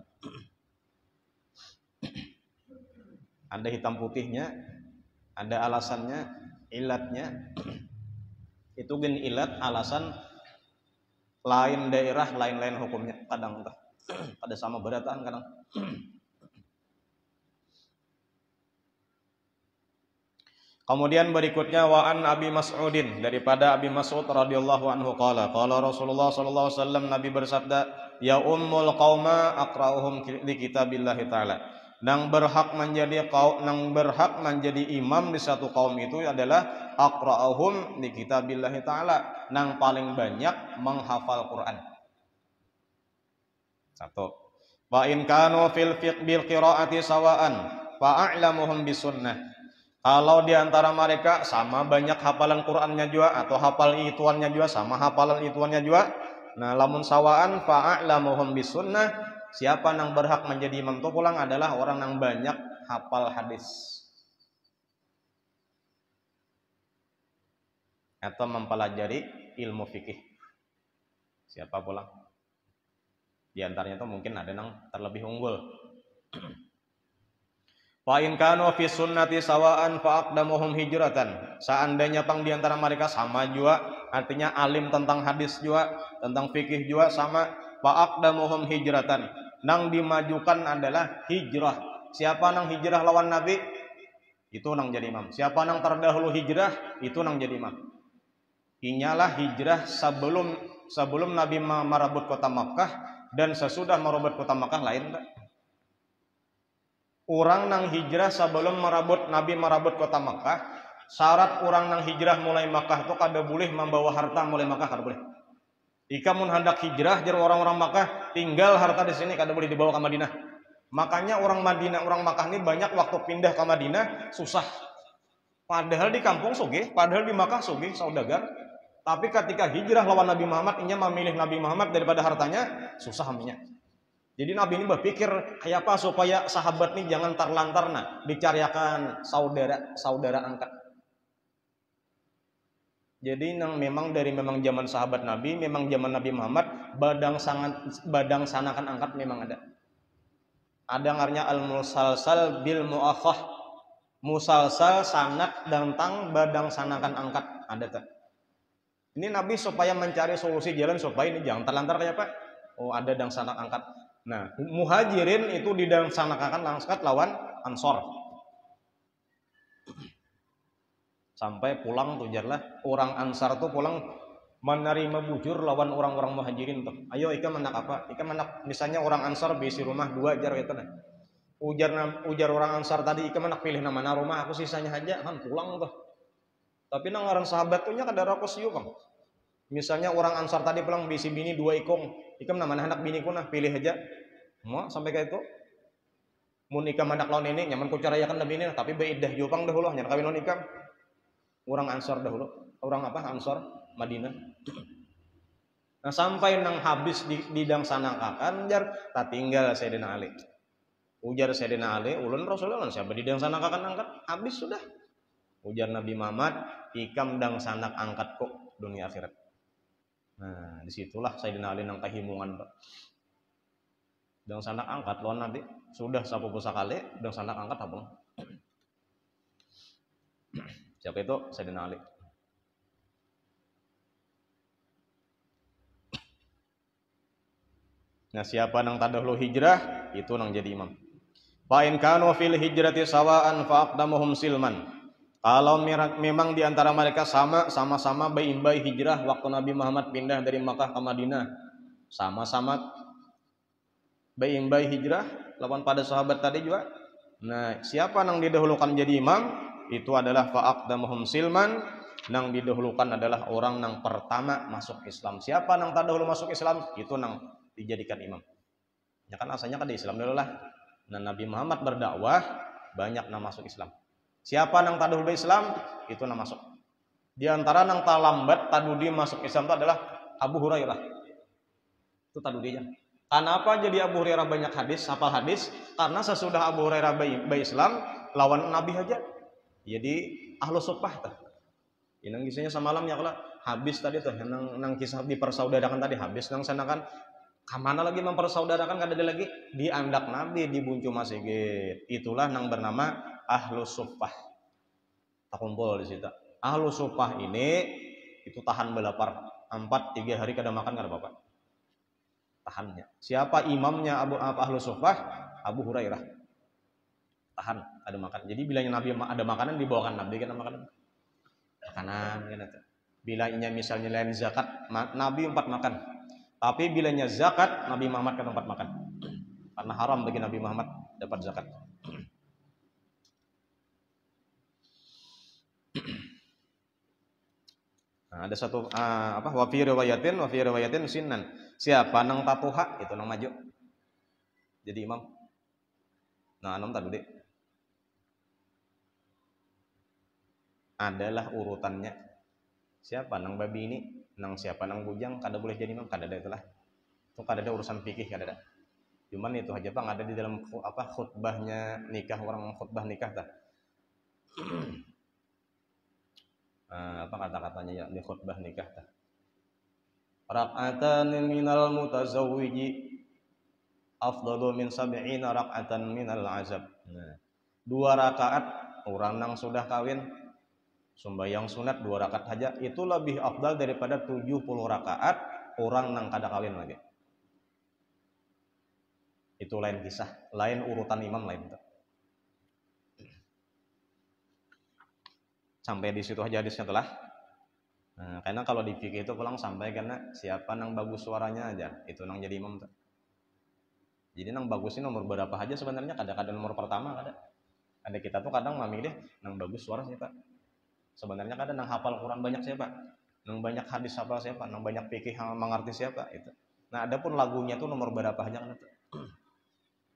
Ada hitam putihnya, ada alasannya, ilatnya. Itu gen ilat alasan lain daerah lain-lain hukumnya kadang pada sama beratan kadang. Kemudian berikutnya wa an Abi Mas'udin, daripada Abi Mas'ud radhiyallahu anhu qala Rasulullah sallallahu alaihi wasallam, Nabi bersabda, ya ummul qauma aqra'uhum li kitabillahi ta'ala. Nang berhak menjadi imam di satu kaum itu adalah aqra'uhum li kitabillahi ta'ala, nang paling banyak menghafal Quran. Satu. Wa in kanu fil bil qiraati sawaan fa a'lamuhum bisunnah. Kalau di antara mereka sama banyak hafalan Qur'annya juga atau hafal ituannya juga sama hafalan ituannya juga, nah lamun sawaan fa a'lamuhum bisunnah, siapa yang berhak menjadi imam itu pulang adalah orang yang banyak hafal hadis atau mempelajari ilmu fikih. Siapa pulang? Di antaranya itu mungkin ada yang terlebih unggul. Fa in kanu fi sunnati sawaan fa aqdamuhum hijratan. Seandainya pang di antara mereka sama juga artinya alim tentang hadis juga, tentang fikih juga sama. Fa'aqdamuhum hijratan, nang dimajukan adalah hijrah. Siapa nang hijrah lawan Nabi, itu nang jadi imam. Siapa nang terdahulu hijrah, itu nang jadi imam. Inyalah hijrah sebelum Nabi merabut kota Makkah dan sesudah merabut kota Makkah lain tak? Orang nang hijrah sebelum Nabi merabut kota Makkah, syarat orang nang hijrah mulai Makkah itu kada boleh membawa harta mulai Makkah, kada boleh. Ika mun hendak hijrah jar orang-orang Makkah, tinggal harta di sini kada boleh dibawa ke Madinah. Makanya orang Makkah ini banyak waktu pindah ke Madinah susah. Padahal di kampung sugih, padahal di Makkah sugih, saudagar. Tapi ketika hijrah lawan Nabi Muhammad, inya memilih Nabi Muhammad daripada hartanya, susah aminya. Jadi Nabi ini berpikir kayak apa supaya sahabat ini jangan terlantar dicariakan saudara angkat. Jadi memang zaman sahabat Nabi, memang zaman Nabi Muhammad, badang sanakan angkat memang ada. Ada ngarnya al-musalsal bil muakhah. Musalsal sanad tentang badang sanakan angkat. Ada tak? Ini Nabi supaya mencari solusi jalan supaya ini jangan terlantar kayak apa? Oh, ada dang sanak angkat. Nah, muhajirin itu didang sanakan angkat lawan ansor. Sampai pulang tuh jarlah orang Ansar tuh pulang menerima bujur lawan orang-orang muhajirin tuh. Ayo ika menak apa? Ika menak misalnya orang Ansar bisi rumah 2 jar gitu nah. Ujar orang Ansar tadi ika menak pilih nama rumah aku sisanya aja kan pulang tuh. Tapi nang orang sahabat tuhnya kada rakus yuk bang. Misalnya orang Ansar tadi pulang bisi bini 2 ikong, ika nama anak bini ku nah pilih aja. Mau sampai kayak itu. Mun ika menak lawan ini nyaman ku carayakan lebih ini tapi beidah jopang dahulu hanya kawin lawan ika. Orang Ansor dahulu, orang apa? Ansor Madinah. Nah sampai nang habis didang sanakakan jar tak tinggal Sayyidina Ali. Ujar Sayyidina Ali, ulun Rasulullah siapa didang sanakakan angkat habis sudah. Ujar Nabi Muhammad, ikam dang sanak angkat kok dunia akhirat. Nah disitulah Sayyidina Ali nang kahimungan Pak. Dang sanak angkat lawan Nabi sudah sapu pusakali, dang sanak angkat apa? Siapa itu? Sayyidina Ali. Nah, siapa nang tadahulu hijrah, itu nang jadi imam. Fa in kanu fil hijrati sawaan fa aqdamuhum silman. Kalau memang di antara mereka sama-sama bayi hijrah waktu Nabi Muhammad pindah dari Makkah ke Madinah. Sama-sama bayi hijrah lawan pada sahabat tadi juga. Nah, siapa nang didahulukan jadi imam? Itu adalah fa'aqdamuhum silman, nang didahulukan adalah orang nang pertama masuk Islam. Siapa nang terdahulu masuk Islam, itu nang dijadikan imam. Ya kan asalnya kan di Islam dulu lah. Nah Nabi Muhammad berdakwah banyak nang masuk Islam. Siapa nang terdahulu Islam, itu nang masuk. Di antara nang talambat tadudi masuk Islam itu adalah Abu Hurairah. Itu tadudi aja. Kenapa jadi Abu Hurairah banyak hadis, hafal hadis? Karena sesudah Abu Hurairah bayi Islam lawan Nabi aja. Jadi ahlu suffah tuh. Yang kisahnya semalam ya kalau habis tadi tuh nang kisah dipersaudarakan tadi habis nang sanakan kamana lagi mempersaudarakan kada ada lagi di andak Nabi di buncu masjid. Itulah nang bernama ahlu suffah. Tak kumpul di situ. Ahlu suffah ini itu tahan belapar 3 hari kada makan kada apa-apa. Tahannya. Siapa imamnya ahlu suffah? Abu Hurairah. Tahan ada makan. Jadi bilanya Nabi ada makanan dibawakan Nabi kan makanan gitu. Bilanya misalnya lain zakat Nabi 4 makan. Tapi bilanya zakat Nabi Muhammad ke tempat makan. Karena haram bagi Nabi Muhammad dapat zakat. Nah, ada satu wa fi riwayatin sinnan. Siapa nang tatuha itu nang maju. Jadi imam. Nah, anom tadi adalah urutannya. Siapa nang babi ini, nang siapa nang bujang kada boleh jadi imam, kada ada itulah. Itu kada ada urusan fikih kada ada. Cuman itu aja Bang ada di dalam khutbahnya nikah orang khutbah nikah tah. Apa kata-katanya ya di khutbah nikah tah. Rak'atan minal mutazawwiji afdalu min 70 rak'atan minal azab. Nah, 2 rakaat orang nang sudah kawin Sembahyang sunat 2 rakaat saja itu lebih afdal daripada 70 rakaat orang nang kada kawin lagi. Itu lain kisah, lain urutan imam lain. Sampai di situ aja hadisnya telah. Nah, karena kalau di fikih itu pulang sampai karena siapa nang bagus suaranya aja itu nang jadi imam tuh. Jadi nang bagus ini nomor berapa aja sebenarnya, kadang-kadang nomor pertama kada. Ada kita tuh kadang mami deh nang bagus suara siapa. Sebenarnya kadang nang hafal Quran banyak siapa, nang banyak hadis hafal siapa, nang banyak fikih mengerti siapa itu. Nah, adapun lagunya tuh nomor berapa aja kan itu.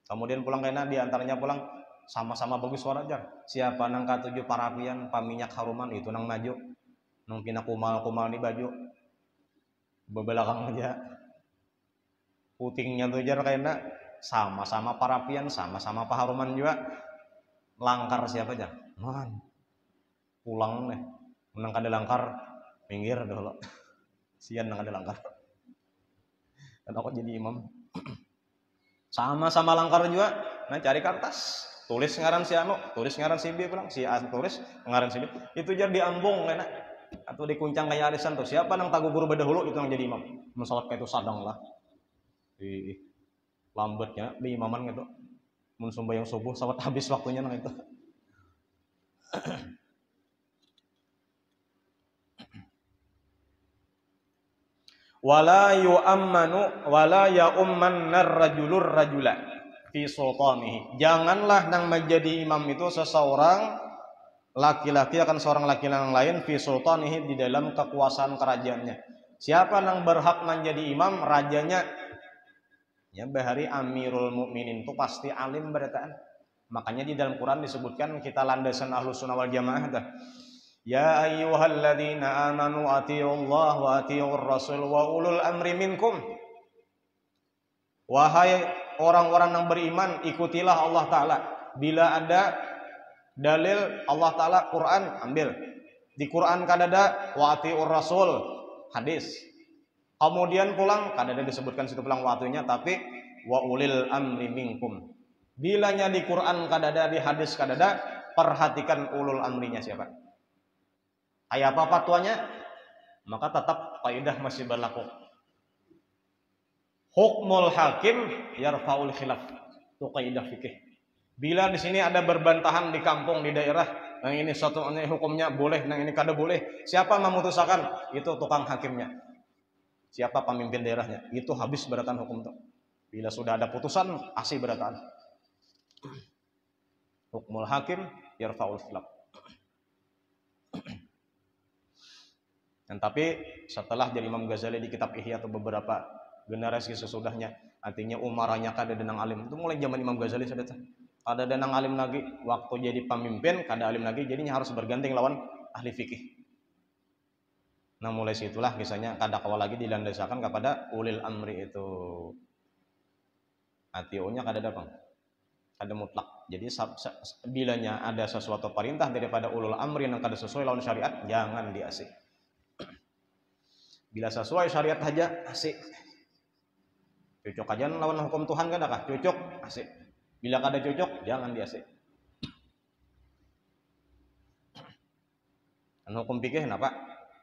Kemudian pulang karena di antaranya pulang sama-sama bagus suara aja. Siapa nang katujuh parapian paminyak haruman itu nang maju. Nang pina kumal-kumal di baju. Bebelakang aja. Putingnya tuh jar karena sama-sama parapian, sama-sama paharuman juga. Langkar siapa aja? Man. Pulang nih. Nang kada langkar minggir dulu. Sian nang kada langkar. Dan aku jadi imam. Sama-sama langkar juga. Nah, cari kertas. Tulis ngaran si anu, tulis ngaran si B pulang, si A tulis ngaran si B. Itu jar diambung kena atau dikuncang kayak arisan tuh. Siapa nang tagu guru bedahulu itu yang jadi imam. Mensalat kayak itu sadang lah. Di lambatnya di imaman gitu. Mun sembahyang subuh sawat habis waktunya nang itu. Wala yu'ammanu wala ya'ummannar rajulur rajula fi sultanihi. Janganlah nang menjadi imam itu seseorang laki-laki akan seorang laki-laki yang lain fi sultanihi di dalam kekuasaan kerajaannya. Siapa nang berhak menjadi imam? Rajanya. Ya, bahari Amirul Mukminin itu pasti alim berataan. Makanya di dalam Quran disebutkan kita landasan Ahlus Sunnah wal Jamaah dah. Ya ayyuhalladzina amanu atiiullah wa atiiur rasul wa ulul amri minkum. Wahai orang-orang yang beriman, ikutilah Allah Ta'ala. Bila ada dalil Allah Ta'ala Quran, ambil. Di Quran kadada wa atiiur rasul, hadis. Kemudian pulang kadada disebutkan situ pulang waktunya, tapi wa ulil amri minkum. Bilanya di Quran kadada, di hadis kadada, perhatikan ulul amrinya siapa. Kayak apa fatwanya? Maka tetap kaidah masih berlaku. Hukmul hakim yarfa'ul khilaf. Itu kaidah fikih. Bila di sini ada berbantahan di kampung, di daerah, yang ini satu ini hukumnya boleh, yang ini kada boleh. Siapa memutuskan? Itu tukang hakimnya. Siapa pemimpin daerahnya? Itu habis beratan hukum itu. Bila sudah ada putusan, asih beratan. Hukmul hakim yarfa'ul khilaf. Dan tapi setelah jadi Imam Ghazali di kitab Ihya atau beberapa generasi sesudahnya, artinya umaranya kada denang alim. Itu mulai zaman Imam Ghazali sudah kada denang alim lagi. Waktu jadi pemimpin kada alim lagi, jadinya harus berganting lawan ahli fikih. Nah, mulai situlah kisahnya kada kawal lagi dilandaskan kepada ulil amri itu. Atiunya kada datang. Kada mutlak. Jadi bilanya ada sesuatu perintah daripada ulul amri yang kada sesuai lawan syariat, jangan diasih. Bila sesuai syariat aja asik. Cocok aja lawan hukum Tuhan kan kah? Cocok, asik. Bila kada cocok, jangan diasik. Dan hukum fikih kenapa?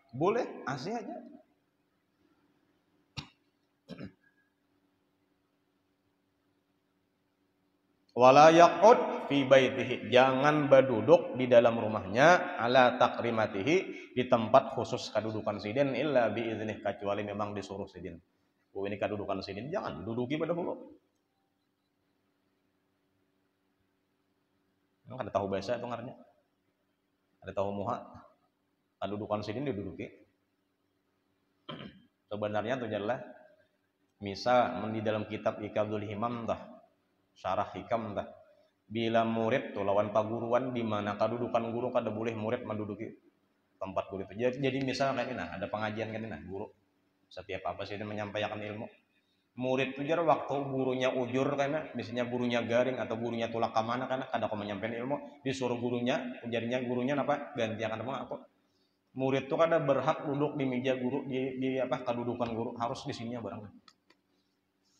Boleh, asik aja. Wala yaqud fi baitihi. Jangan berduduk di dalam rumahnya ala takrimatihi, di tempat khusus kedudukan sidin illa bi iznih, kecuali memang disuruh sidin. Oh, ini kedudukan sidin, jangan duduki pada dulu. Ada tahu bahasa itu ngaranya. Ada tahu muha. Kedudukan sidin diduduki. Sebenarnya itu adalah misal di dalam kitab Iqadul Himam dah. Syarah hikam dah. Bila murid tuh lawan paguruan di mana kedudukan guru kada boleh murid menduduki tempat guru itu. Jadi misalnya kan ini, ada pengajian kan ini, guru setiap apa sih dia menyampaikan ilmu. Murid tuh jar waktu gurunya ujur karena misalnya gurunya garing atau gurunya tulak kamana karena kada kau menyampaikan ilmu, disuruh gurunya ujarnya gurunya apa gantikan apa. Murid tuh kada berhak duduk di meja guru di apa kedudukan guru, harus di sini barang.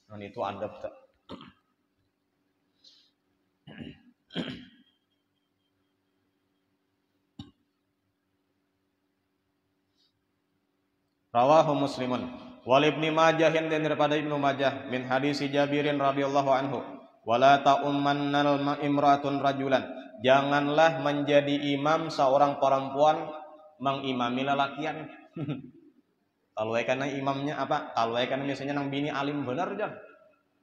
Nah, itu adab tak. Rawahu Muslimun. Wal Ibnu Majah dan daripada Ibnu Majah min hadis Jabirin radhiyallahu anhu. Wala ta'ummannal imratun rajulan. Janganlah menjadi imam seorang perempuan mengimami lelakian. Kalau karena imamnya apa? Kalau karena misalnya nang bini alim bener jan.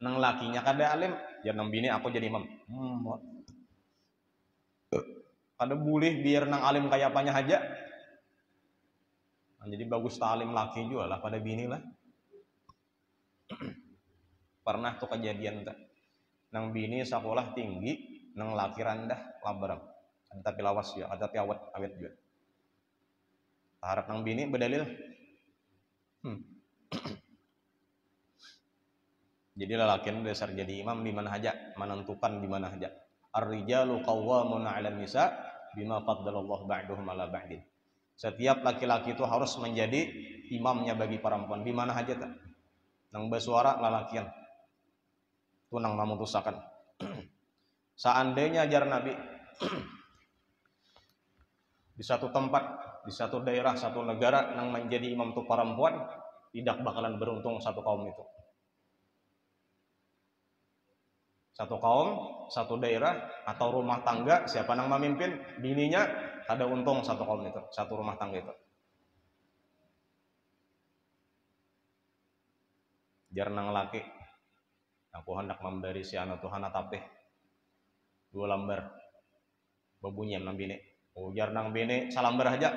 Nang lakinya kada alim, ya nang bini aku jadi imam. Kada boleh biar nang alim kayak apanya aja. Nah, jadi bagus talim laki juga lah pada bini lah. Pernah tuh kejadian tuh. Nang bini sekolah tinggi, nang laki rendah labarang. Tapi lawas ya, tapi awet juga. Harap nang bini berdalil. Jadi lelakian dasar jadi imam di mana aja, menentukan di mana aja. Ar-rijalu qawwamuna 'alan nisa bima faddalallahu ba'dahum 'ala ba'din. Setiap laki-laki itu harus menjadi imamnya bagi perempuan di mana aja tak. Nang bersuara lelakian. Itu nang memutuskan. Seandainya ajar Nabi di satu tempat, di satu daerah, satu negara nang menjadi imam itu perempuan, tidak bakalan beruntung satu kaum itu. Satu kaum, satu daerah atau rumah tangga, siapa nang memimpin, bininya ada untung satu kaum itu, satu rumah tangga itu. Jar nang laki, aku hendak memberi si anak Tuhan atapeh 2 lembar, babunyi nang bini. Jar nang bini salambar aja.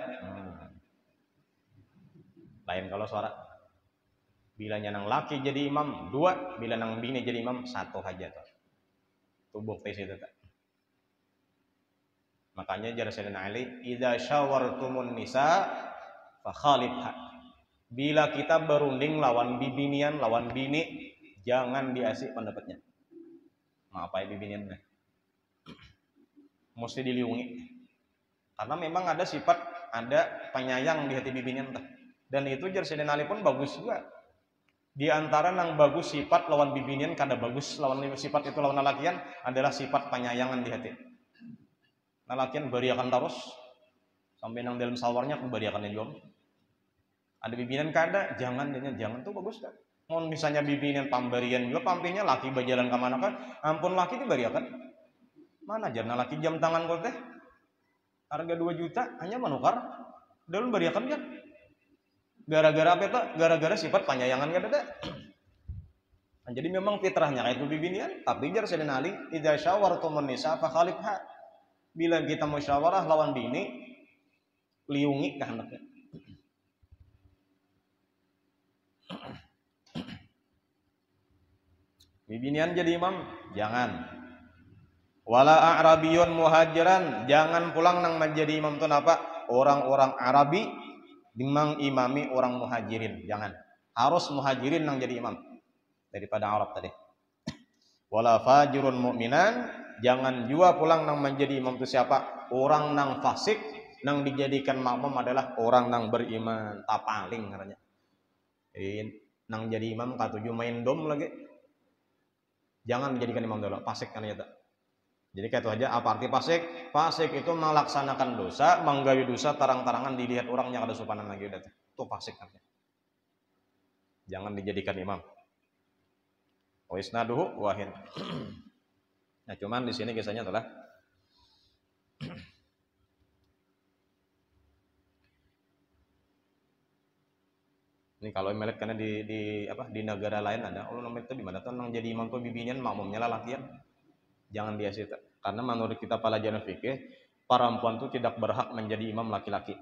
Lain kalau suara. Bilanya nang laki jadi imam 2, bila nang bini jadi imam 1 aja tuh. Itu bukti situ tak. Makanya jar Sayyidina Ali, idza syawartumun nisa fa khalifha. Bila kita berunding lawan bibinian, lawan bini, jangan diasih pendapatnya. Apa ya bibinian? Mesti diliungi. Karena memang ada sifat, ada penyayang di hati bibinian tak. Dan itu jar Sayyidina Ali pun bagus juga. Di antara nang bagus sifat lawan bibinian kada bagus lawan sifat itu lawan lalakian adalah sifat penyayangan di hati. Lalakian beriakan terus sampai nang dalam sawarnya aku beriakan juga. Ada bibinian kada, jangan tuh bagus kan. Mau misalnya bibinian pamberian juga pampinya laki berjalan ke mana kan, ampun laki diberiakan. Mana jarna laki jam tangan kau teh? Harga 2 juta hanya menukar. Dalam beriakan kan. Gara-gara apa itu? Gara-gara sifat penyayangan kan ada. Nah, jadi memang fitrahnya kayak itu bibinian. Tapi jar Sayyidina Ali, idza syawartumun nisa fa khalifha. Bila kita musyawarah lawan bini, liungi kehendaknya. Bibinian jadi imam, jangan. Wala a'rabiyun muhajiran, jangan pulang nang menjadi imam itu apa? Orang-orang Arabi dimang imami orang muhajirin, jangan. Harus muhajirin nang jadi imam daripada Arab tadi. Wala fajirun mu'minan, jangan juga pulang nang menjadi imam itu siapa? Orang nang fasik nang dijadikan makmum adalah orang nang beriman, tapaling katanya. Nang jadi imam katuju main dom lagi. Jangan dijadikan imam dulu, fasik kan ya tak. Jadi kayak itu aja, apa arti fasik? Fasik itu melaksanakan dosa, menggawi dosa terang-terangan dilihat orangnya kada sopanan lagi udah. Itu fasik artinya. Jangan dijadikan imam. Wa isnaduhu wahin. Nah, cuman di sini kisahnya adalah ini kalau melek karena di negara lain ada, Allah namanya itu di mana tuh nang jadi imam tuh bibinian makmumnya lalakian. Jangan dia situ. Karena menurut kita pelajaran fikih, perempuan itu tidak berhak menjadi imam laki-laki.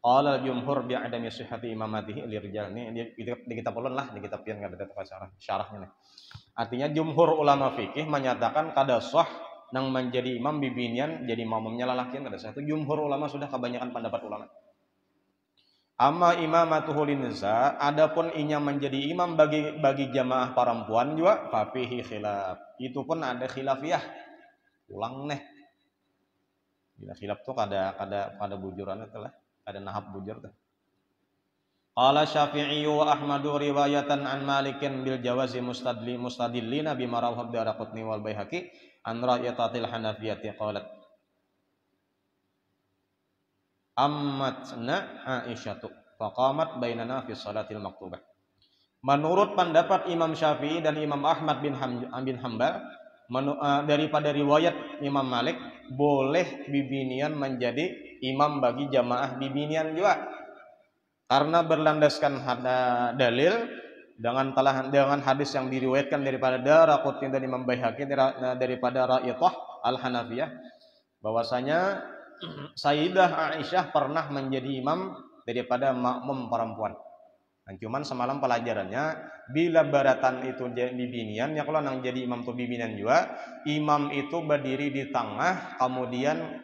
Qala al-jumhur bi'adami sihhati imamatihi lirijal. Ini di kitab ulun lah, di kitab pian kada ada syarahnya nih. Artinya jumhur ulama fikih menyatakan kada sah nang menjadi imam bibinian jadi makmumnya lalakian kada sah. Itu jumhur ulama sudah kebanyakan pendapat ulama. Amma imamatuhu linisa, adapun inya menjadi imam bagi jamaah perempuan juga fafihi khilaf. Itu pun ada khilafiyah. Ulang nih. Bila khilaf tuh kada bujuran itu lah, kada nahab bujur tuh. Qala Syafi'i wa Ahmadu riwayatan an Malikin bil jawazi mustadillina bima rawahu Daraqutni wal Baihaqi an ra'yatatil Hanafiyati qalat Ammatna Aisyatu. faqamat bainana fi shalatil maktubah. Menurut pendapat Imam Syafi'i dan Imam Ahmad bin Hanbal, daripada riwayat Imam Malik, boleh bibinian menjadi imam bagi jamaah bibinian juga, karena berlandaskan dalil dengan hadis yang diriwayatkan daripada Daraqutni dan Imam Baihaqi daripada Ra'ithah Al-Hanafiyah, bahwasanya Sayyidah Aisyah pernah menjadi imam daripada makmum perempuan. Nah, cuman semalam pelajarannya, bila baratan itu bibinian, ya kalau nang jadi imam tuh bibinian juga, imam itu berdiri di tengah, kemudian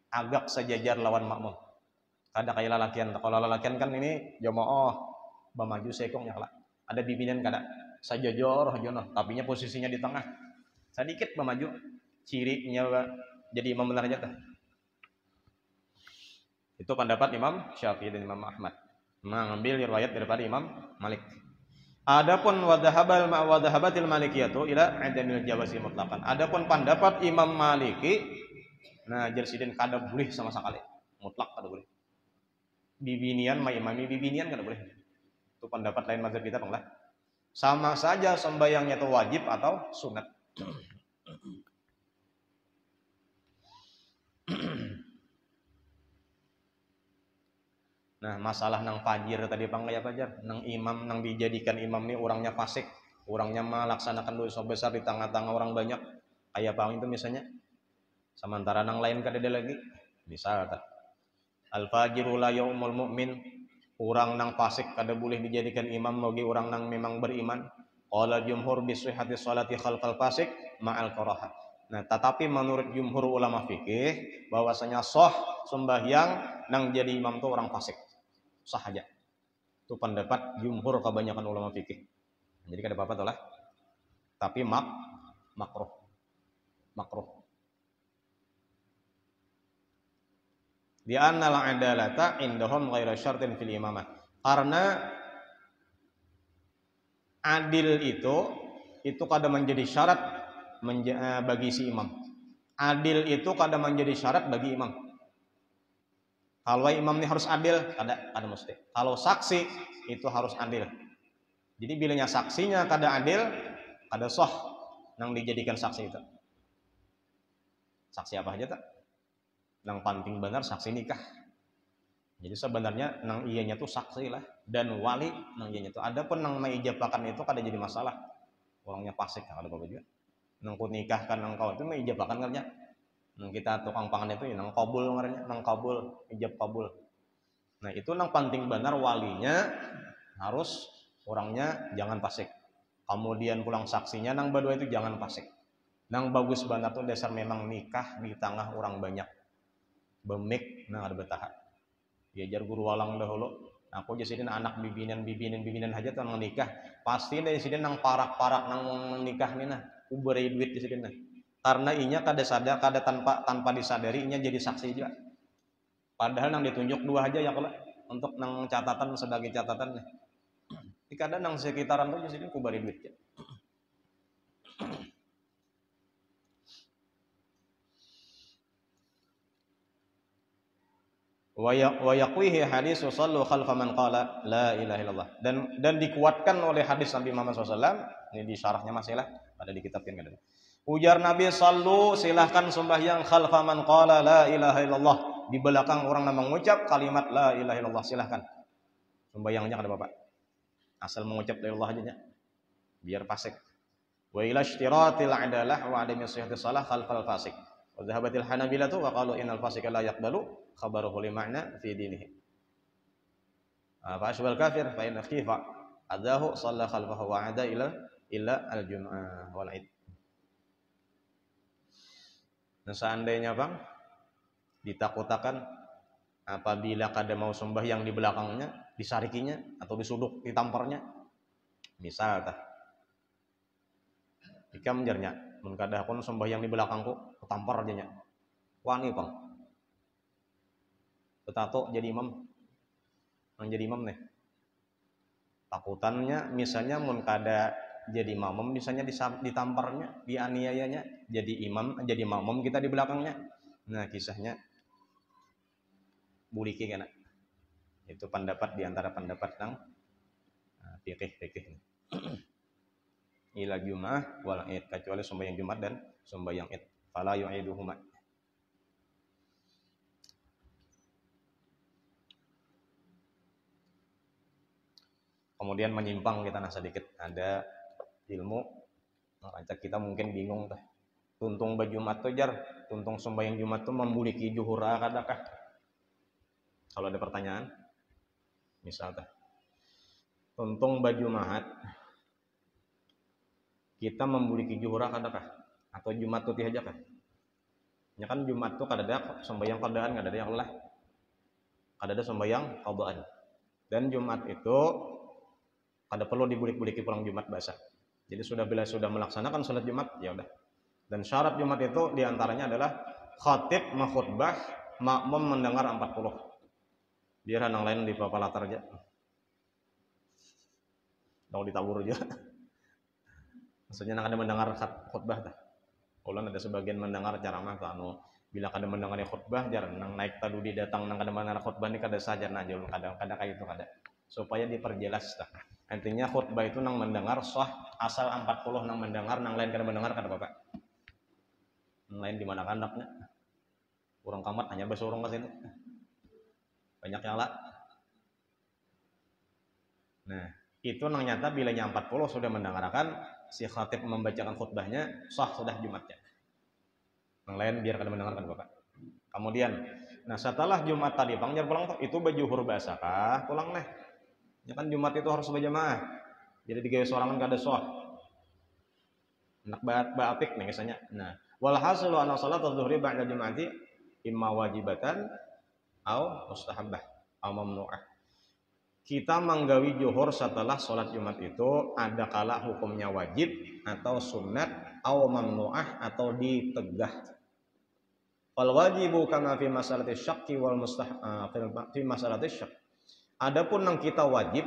agak sejajar lawan makmum. Kada kayak lalakian. Kalau lalakian kan ini jamaah bamaju sekongnya lah. Ada bibinian kada sajajor jono, tapi posisinya di tengah. Sedikit bamaju, cirinya jadi imam benar aja tuh. Itu pendapat Imam Syafi'i dan Imam Ahmad, mengambil riwayat daripada Imam Malik. Adapun wadhahabatil malikiyatu ila adamil jawazi mutlaqan. Adapun pendapat Imam Maliki, nah jersidin kada boleh sama sekali, mutlak kada boleh. Bibinian imami bibinian kada boleh. Itu pendapat lain mazhab kita lah. Sama saja sembayangnya itu wajib atau sunat. Nah, masalah nang fajir tadi Bang kayak fajar, nang imam nang dijadikan imam nih orangnya fasik, orangnya melaksanakan dosa besar di tengah-tengah orang banyak. Kayak Bang itu misalnya. Sementara nang lain kada ada lagi. Misal al-fajiru la yaumul mu'min, orang nang fasik kada boleh dijadikan imam bagi orang nang memang beriman. Qala jumhur bi sihhati sholati khalfal fasik ma'al karahah. Nah, tetapi menurut jumhur ulama fikih bahwasanya sah sembahyang nang jadi imam itu orang fasik. Sah aja. Itu pendapat jumhur kebanyakan ulama fikih. Jadi kada apa-apa lah. Tapi makruh. Di annal adalata indahum ghairu syartin fil imamah. Karena adil itu kada menjadi syarat bagi si imam. Adil itu kada menjadi syarat bagi imam. Kalau imam ini harus adil, kada mesti. Kalau saksi itu harus adil. Jadi bilanya saksinya kada adil, kada sah nang dijadikan saksi itu. Saksi apa aja tak? Nang penting benar saksi nikah. Jadi sebenarnya nang iyanya tuh saksi lah, dan wali nang iyanya tuh. Adapun nang maijabakan itu kada jadi masalah. Orangnya fasik kada apa juga. Nang ku nikahkan nang kau itu maijabakan kerja. Nang kita tukang pangan itu nang kabul ngarannya, nang kabul, ijab kabul. Nah, itu nang penting benar walinya harus orangnya jangan fasik. Kemudian pulang saksinya nang berdua itu jangan fasik. Nang bagus benar tuh dasar memang nikah di tengah orang banyak. Bemik nang ada betahak. Diajar guru walang dahulu. Aku jadi anak bibinan aja tuh nang nikah. Pasti dari sini nang parak-parak nang nikah nih nah. Uberi duit di sini nah. Karena inya kada tanpa disadari inya jadi saksi juga. Padahal nang ditunjuk dua aja ya kalau untuk nang catatan sebagai catatan nih. Kadang nang sekitaran tuh jadi kubari duit ya. Wa yaqwihi hadis sallu khalfa man qala la ilaha illallah. Dan dikuatkan oleh hadis Nabi Muhammad SAW. Ini di syarahnya masih lah, ada di kitab yang ada. Ujar Nabi sallu, silahkan sembahyang khalfa man qala la ilaha illallah. Di belakang orang yang mengucap kalimat la ilaha illallah, silahkan. Sembahyangnya kada apa-apa. Asal mengucap la ilaha aja biar fasik. Wa ila ishtiratil adalah wa adami sihhati shalah khalfal fasik. Wa dhahabatil hanabilatu wa qalu innal fasika la yaqbalu khabaruhu li ma'na fi dinihi. Fa asbal kafir fa in khifa adahu shalla khalfahu wa ada ila al-jum'ah wal 'id. Nah, seandainya Bang ditakutakan apabila kada mau sembahyang di belakangnya, disarikinya atau disuduk, ditamparnya. Misal tah. Ikam jarnya mun kada kon sembahyang di belakangku, ketampar aja nya. Wani Bang. Betato jadi imam. Nang jadi imam nih. Takutannya misalnya mun kada jadi makmum misalnya ditamparnya, dianiayanya, jadi makmum kita di belakangnya. Nah, kisahnya buliki kena. Itu pendapat di antara pendapat yang fikih. Ila Jum'ah wal Id, kecuali sembahyang Jumat dan sembahyang Id. Fala yu'iduhuma. Kemudian menyimpang kita sedikit, ada ilmu kita mungkin bingung teh. Tuntung Jumat tuh jar, tuntung sembahyang Jumat tuh membuliki juhura kadakah? Kalau ada pertanyaan, misal teh, tuntung Jumat kita membuliki juhura kadakah? Atau Jumat tuh tihaja kah? Ya kan Jumat tuh kadada sembahyang qadaan, kadada yang Allah, kadada sembahyang qadaan. Dan Jumat itu kada perlu dibulik-buliki pulang Jumat basah. Jadi bila sudah melaksanakan sholat Jumat, ya udah. Dan syarat Jumat itu diantaranya adalah khatib makhutbah, makmum mendengar 40. Biar yang lain di bawah latar aja. Mau ditabur aja. Maksudnya nang ada mendengar khutbah tah. Ulan ada sebagian mendengar ceramah anu bila kada mendengar khutbah jar nang naik tadi datang nang kada mendengar khutbah ni kada saja najul kada kayak itu kada. Supaya diperjelas tah. Intinya khutbah itu nang mendengar sah, asal 40 nang mendengar, nang lain kada mendengar kada apa-apa. Nang lain di mana kandaknya? Urang kamat hanya bahasa urang ke sini. Banyak yang lah. Nah, itu nang nyata bila 40 sudah mendengarkan si khatib membacakan khutbahnya, sah sudah Jumatnya. Nang lain biar kada mendengarkan Bapak. Kemudian, nah setelah Jumat tadi pangjar pulang itu baju huruf basah kah? Pulang nih. Ya kan Jumat itu harus berjamaah. Jadi digawe sorangan kada sah. Nak ba'apik nih misalnya. Nah, walhasilu anna salat adz-dzuhri ba'da jum'ati imma wajibatan au mustahabbah au mamnu'ah. Kita menggawi zuhur setelah sholat Jumat itu ada kala hukumnya wajib atau sunat au mamnu'ah atau ditegah. Wal wajibu kama fi masalati syaqi wal fi masalati syak. Adapun yang kita wajib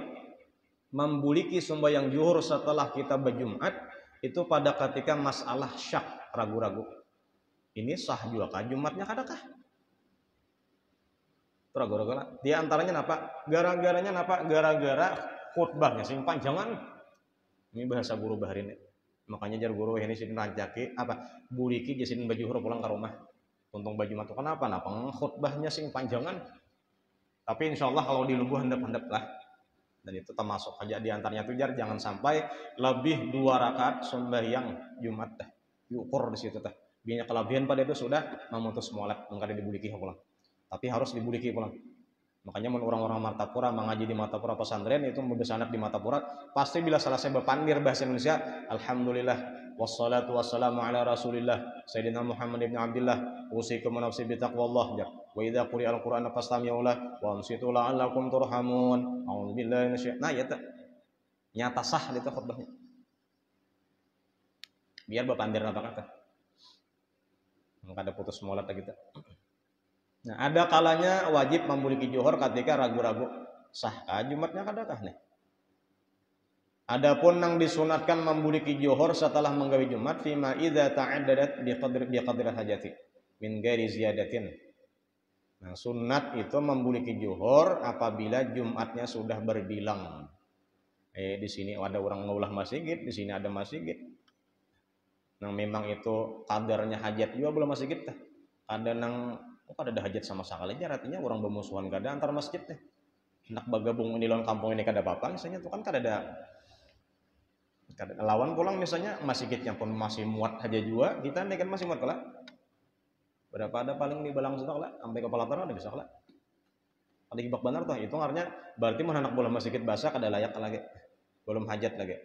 membuliki sembahyang zuhur setelah kita berjumat itu pada ketika masalah syak, ragu-ragu. Ini sah juga kah Jumatnya kadakah? Ragu-ragu. Di antaranya apa? Gara-garanya apa? Gara-gara khutbahnya sing panjangan. Ini bahasa guru baharin. Makanya jar guru ini sini rancaki apa? Buliki jasin baju huruf pulang ke rumah. Untung baju matu kenapa? Napa khutbahnya sing panjangan. Tapi insya Allah kalau dilungguh handap-handap lah. Dan itu termasuk aja di antaranya tuh jar jangan sampai lebih 2 rakaat sembahyang Jumat teh. Diukur di situ teh. Biar kelebihan pada itu sudah memutus mualat mengkada dibuliki pulang. Tapi harus dibuliki pulang. Makanya orang-orang Martapura mengaji di Martapura pesantren itu bersanad di Martapura pasti bila selesai berpandir bahasa Indonesia alhamdulillah wassalatu wassalamu ala rasulillah sayyidina Muhammad ibn Abdullah usikum nafsi bi taqwallah wa idza quri'al qur'ana fastami'u lahu wa ansitu la'allakum turhamun a'udzubillahi minasyaitonir nah ya nyata sah itu khutbahnya biar berpandir apa kata ada putus mualat kita. Nah, ada kalanya wajib membuliki zuhur ketika ragu-ragu sahkah Jumatnya kadakah nih. Adapun yang disunatkan membuliki zuhur setelah menggawi Jumat fima idza ta'addadat bi qadri hajati min ghairi ziyadatin. Nah, sunat itu membuliki zuhur apabila Jumatnya sudah berbilang. Di sini ada orang ngaulah masjid, di sini ada masjid. Nah, memang itu kadarnya hajat juga belum masjid tah. Ada nang kada ada hajat sama sekali aja artinya orang bermusuhan kada antar masjid teh. Hendak bergabung di lawan kampung ini kada apa-apa misalnya itu kan kada ada lawan pulang misalnya masjidnya pun masih muat aja juga kita ini kan masih muat kala. Berapa ada paling di balang sudah kala sampai kepala tanah ada bisa kala. Ada gibak benar tuh itu artinya berarti mun hendak bola masjid basah kada layak lagi. Belum hajat lagi.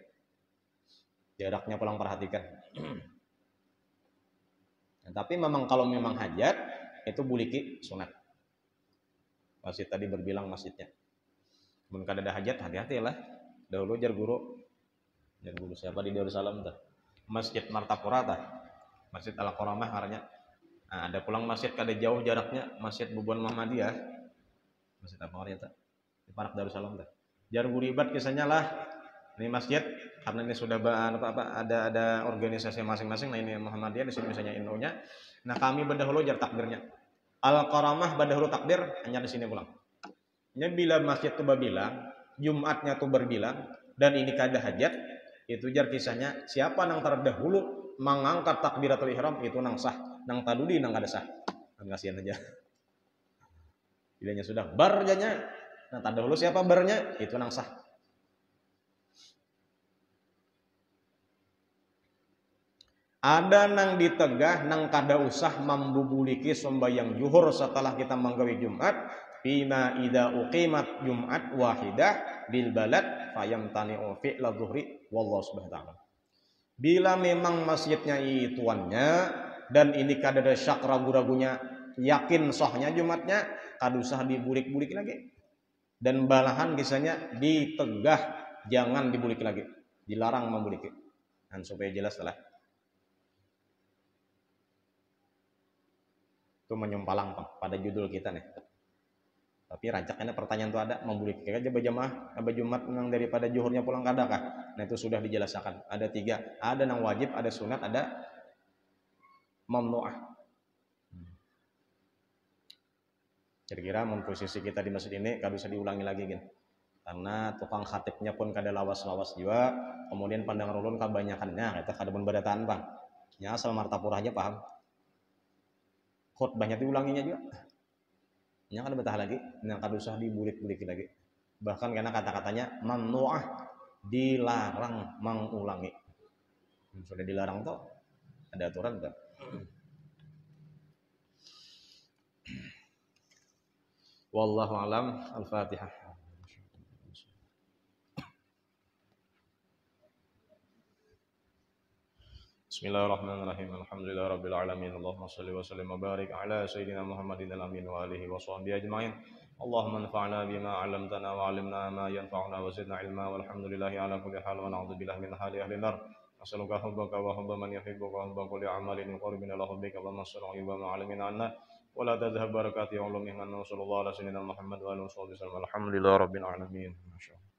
Jaraknya pulang perhatikan. Nah, tapi memang kalau memang hajat itu buliki sunat. Masjid tadi berbilang masjidnya. Mun kada ada hajat hati-hati lah. Dahulu jar guru siapa di Darussalam tah? Masjid Martapura tah. Masjid Al-Qaramah ngarannya. Nah, ada pulang masjid kada jauh jaraknya Masjid Bubuan Muhammadiyah. Masjid apa ngarannya tah? Di Parak Darussalam tah. Jar guru ibadah kisahnya lah. Ini masjid karena ini sudah ada organisasi masing-masing. Nah ini Muhammadiyah di sini misalnya NU-nya. Nah kami berdahulu jar takbirnya. Al-Qaramah berdahulu takbir hanya di sini pulang. nya bila masjid tuh berbilang, Jumatnya tuh berbilang, dan ini kada hajat, itu jar kisahnya siapa nang terdahulu mengangkat takbiratul ihram itu nang sah, nang tadudi nang kada sah. Nang kasihan aja. Bilanya sudah barjanya, nang terdahulu siapa barnya itu nang sah. Ada nang ditegah nang kada usah membubuliki sembahyang zuhur setelah kita menggawe Jumat, bima idza uqimat Jumat wahidah bil balad fayamtani'u fi'la zuhri wallahu subhanahu wa ta'ala. Bila memang masjidnya ituannya dan ini kada ada syak ragu-ragunya, yakin sahnya Jumatnya, kada usah dibulik-bulik lagi. Dan balahan kisahnya ditegah jangan dibulik lagi, dilarang membuliki. Dan supaya jelas lah. Itu menyumpalang pada judul kita nih. Tapi rancaknya pertanyaan itu ada, membulik aja berjamaah Jumat yang daripada zuhurnya pulang kada kah? Nah itu sudah dijelaskan. Ada 3, ada yang wajib, ada sunat, ada mamnu'ah. Kira-kira posisi kita di masjid ini kada usah diulangi lagi gin. Karena tukang khatibnya pun kada lawas-lawas juga, kemudian pandangan ulun kebanyakannya kita kada pun badataan bang. Ya asal martapura aja paham. Khutbahnya diulanginya juga. Nya kada betah lagi, yang kada usah dibulik-bulik lagi. Bahkan karena kata-katanya mamnu'ah, dilarang mengulangi. Sudah dilarang tuh ada aturan tuh. Wallahu alam. Al-Fatihah. Bismillahirrahmanirrahim. Alhamdulillahirabbil alamin. Allahumma shalli wa sallim wa barik ala sayyidina Muhammadin al-amin wa alihi wa sahbihi ajmain. Allahumma anfa'na bima 'allamtana wa 'allimna ma yanfa'una wa zidna ilma walhamdulillahi ala kulli hal wa na'udzu billahi min hali ahli nar. Nas'aluka hubbaka wa hubba man yuhibbuka wa hubba kulli 'amalin yuqarribuna ila hubbika wa nas'aluka wa ma 'allamina 'anna wa la tadhhab barakati wa ulumi anna sallallahu ala sayyidina Muhammad wa alihi wa sahbihi. Alhamdulillahirabbil alamin. Masyaallah.